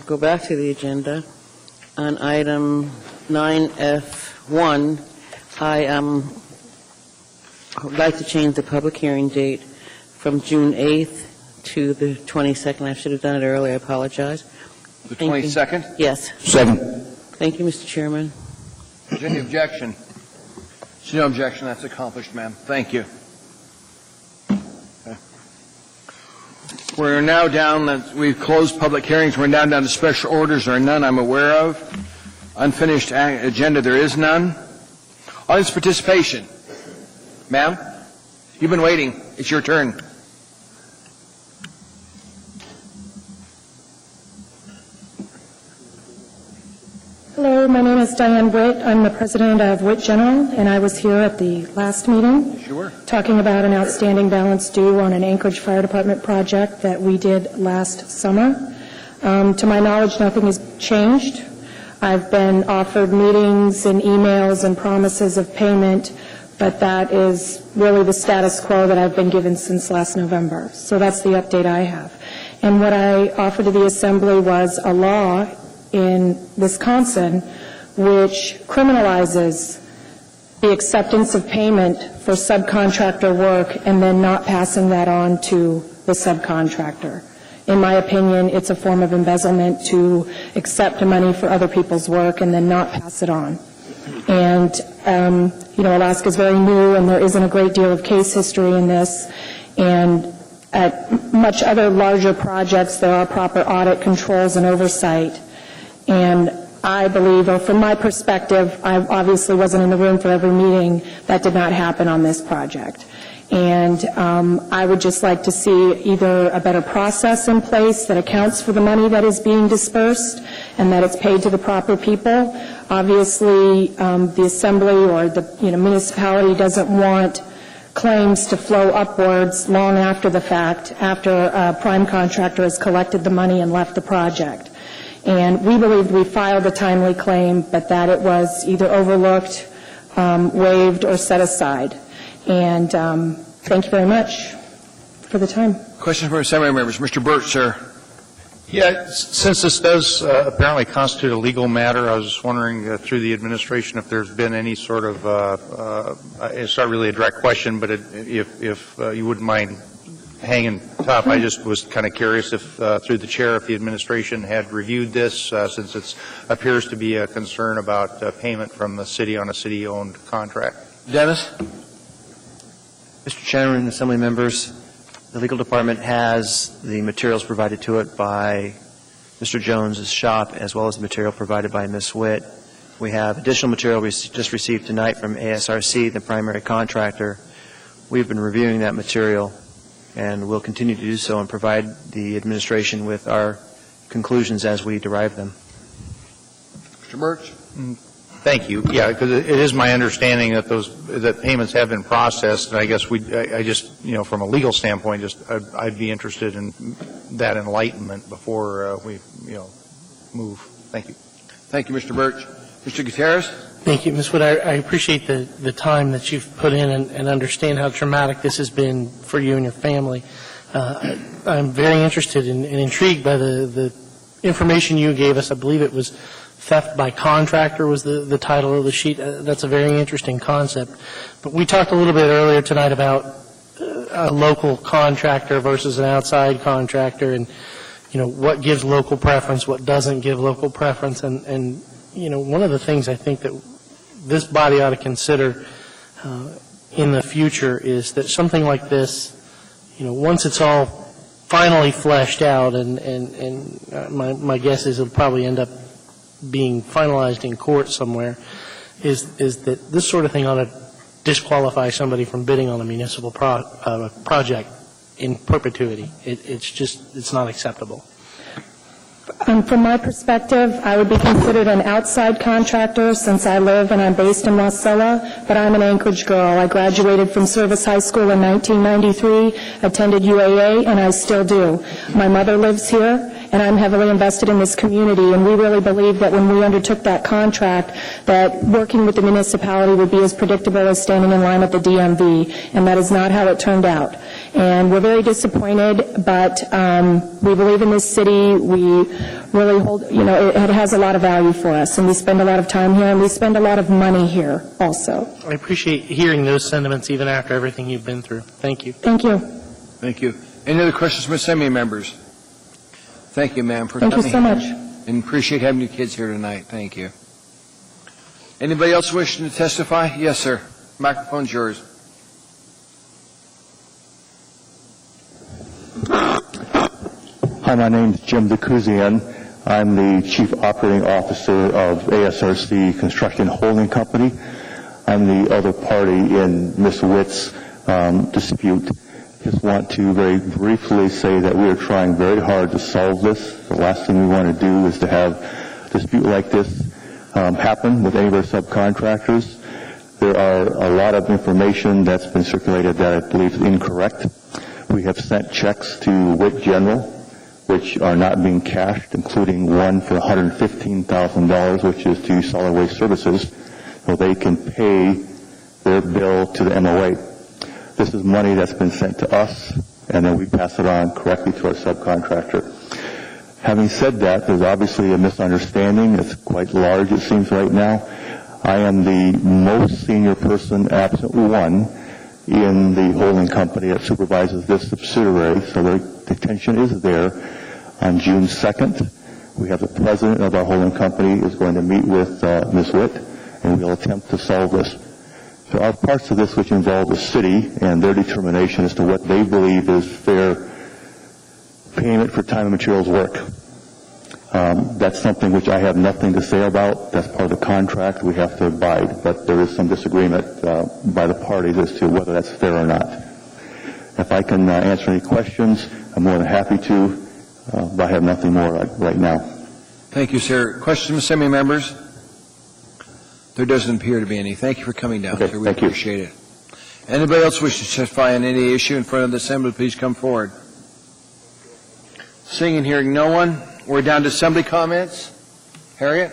go back to the agenda on item 9F1. I would like to change the public hearing date from June 8th to the 22nd. I should have done it earlier. I apologize. The 22nd? Yes. Second. Thank you, Mr. Chairman. Is there any objection? There's no objection. That's accomplished, ma'am. Thank you. Okay. We're now down, we've closed public hearings. We're now down to special orders. There are none I'm aware of. Unfinished agenda, there is none. Audience participation. Ma'am, you've been waiting. It's your turn. Hello, my name is Diane Witt. I'm the president of Witt General, and I was here at the last meeting talking about an outstanding balance due on an Anchorage Fire Department project that we did last summer. To my knowledge, nothing has changed. I've been offered meetings and emails and promises of payment, but that is really the status quo that I've been given since last November. So that's the update I have. And what I offered to the Assembly was a law in Wisconsin which criminalizes the acceptance of payment for subcontractor work and then not passing that on to the subcontractor. In my opinion, it's a form of embezzlement to accept money for other people's work and then not pass it on. And, Alaska is very new and there isn't a great deal of case history in this. And at much other larger projects, there are proper audit controls and oversight. And I believe, or from my perspective, I obviously wasn't in the room for every meeting, that did not happen on this project. And I would just like to see either a better process in place that accounts for the money that is being dispersed and that it's paid to the proper people. Obviously, the Assembly or the municipality doesn't want claims to flow upwards long after the fact, after a prime contractor has collected the money and left the project. And we believed we filed a timely claim, but that it was either overlooked, waived, or set aside. And thank you very much for the time. Question from Assembly members. Mr. Burt, sir. Yeah, since this does apparently constitute a legal matter, I was just wondering through the administration if there's been any sort of, it's not really a direct question, but if you wouldn't mind hanging top, I just was kind of curious if through the chair, if the administration had reviewed this, since it appears to be a concern about payment from the city on a city-owned contract. Dennis? Mr. Chairman, Assembly members, the legal department has the materials provided to it by Mr. Jones's shop, as well as the material provided by Ms. Witt. We have additional material we just received tonight from ASRC, the primary contractor. We've been reviewing that material, and we'll continue to do so and provide the administration with our conclusions as we derive them. Mr. Birch? Thank you. Yeah, because it is my understanding that that payments have been processed, and I guess I just, from a legal standpoint, I'd be interested in that enlightenment before we, move. Thank you. Thank you, Mr. Birch. Mr. Gutierrez? Thank you, Ms. Wood. I appreciate the time that you've put in and understand how traumatic this has been for you and your family. I'm very interested and intrigued by the information you gave us. I believe it was theft by contractor was the title of the sheet. That's a very interesting concept. But we talked a little bit earlier tonight about a local contractor versus an outside contractor and, what gives local preference, what doesn't give local preference. And one of the things I think that this body ought to consider in the future is that something like this, once it's all finally fleshed out, and my guess is it'll probably end up being finalized in court somewhere, is that this sort of thing ought to disqualify somebody from bidding on a municipal project in perpetuity. It's not acceptable. From my perspective, I would be considered an outside contractor since I live and I'm based in Wasilla, but I'm an Anchorage girl. I graduated from Service High School in 1993, attended UAA, and I still do. My mother lives here, and I'm heavily invested in this community, and we really believe that when we undertook that contract, that working with the municipality would be as predictable as standing in line at the DMV, and that is not how it turned out. And we're very disappointed, but we believe in this city. We really hold, it has a lot of value for us, and we spend a lot of time here, and we spend a lot of money here also. I appreciate hearing those sentiments even after everything you've been through. Thank you. Thank you. Thank you. Any other questions from Assembly members? Thank you, ma'am, for coming. Thank you so much. And appreciate having you kids here tonight. Thank you. Anybody else wishing to testify? Yes, sir. Microphone's yours. Hi, my name is Jim DeCouzian. I'm the Chief Operating Officer of ASRC Construction Holding Company. I'm the other party in Ms. Witt's dispute. Just want to very briefly say that we are trying very hard to solve this. The last thing we want to do is to have a dispute like this happen with any of our subcontractors. There are a lot of information that's been circulated that I believe is incorrect. We have sent checks to Witt General, which are not being cashed, including one for $115,000, which is to Solid Waste Services, so they can pay their bill to the MOA. This is money that's been sent to us, and then we pass it on correctly to our subcontractor. Having said that, there's obviously a misunderstanding. It's quite large, it seems, right now. I am the most senior person, absent one, in the holding company that supervises this subsidiary, so the tension is there. On June 2nd, we have the president of our holding company is going to meet with Ms. Witt, and we'll attempt to solve this. There are parts of this which involve the city and their determination as to what they believe is fair payment for time and materials work. That's something which I have nothing to say about. That's part of the contract. We have to abide, but there is some disagreement by the parties as to whether that's fair or not. If I can answer any questions, I'm more than happy to, but I have nothing more right now. Thank you, sir. Questions, assembly members? There doesn't appear to be any. Thank you for coming down, sir. We appreciate it. Anybody else wish to testify on any issue in front of the assembly, please come forward. Seeing and hearing no one, we're down to assembly comments. Harriet,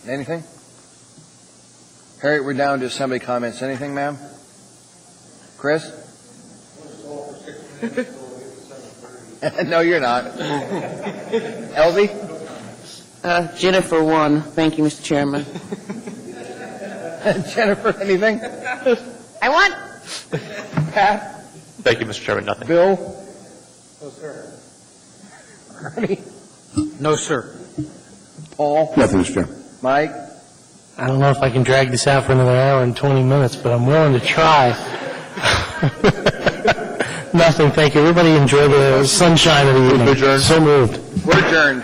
anything? Harriet, we're down to assembly comments. Anything, ma'am? Chris? No, you're not. Elvie? Jennifer won. Thank you, Mr. Chairman. Jennifer, anything? I won. Pat? Thank you, Mr. Chairman. Nothing. Bill? No, sir. Ernie? No, sir. Paul? Nothing, Mr. Chairman. Mike? I don't know if I can drag this out for another hour and 20 minutes, but I'm willing to try. Nothing, thank you. Everybody enjoy the sunshine of the evening. Adjourned. So moved. We're adjourned.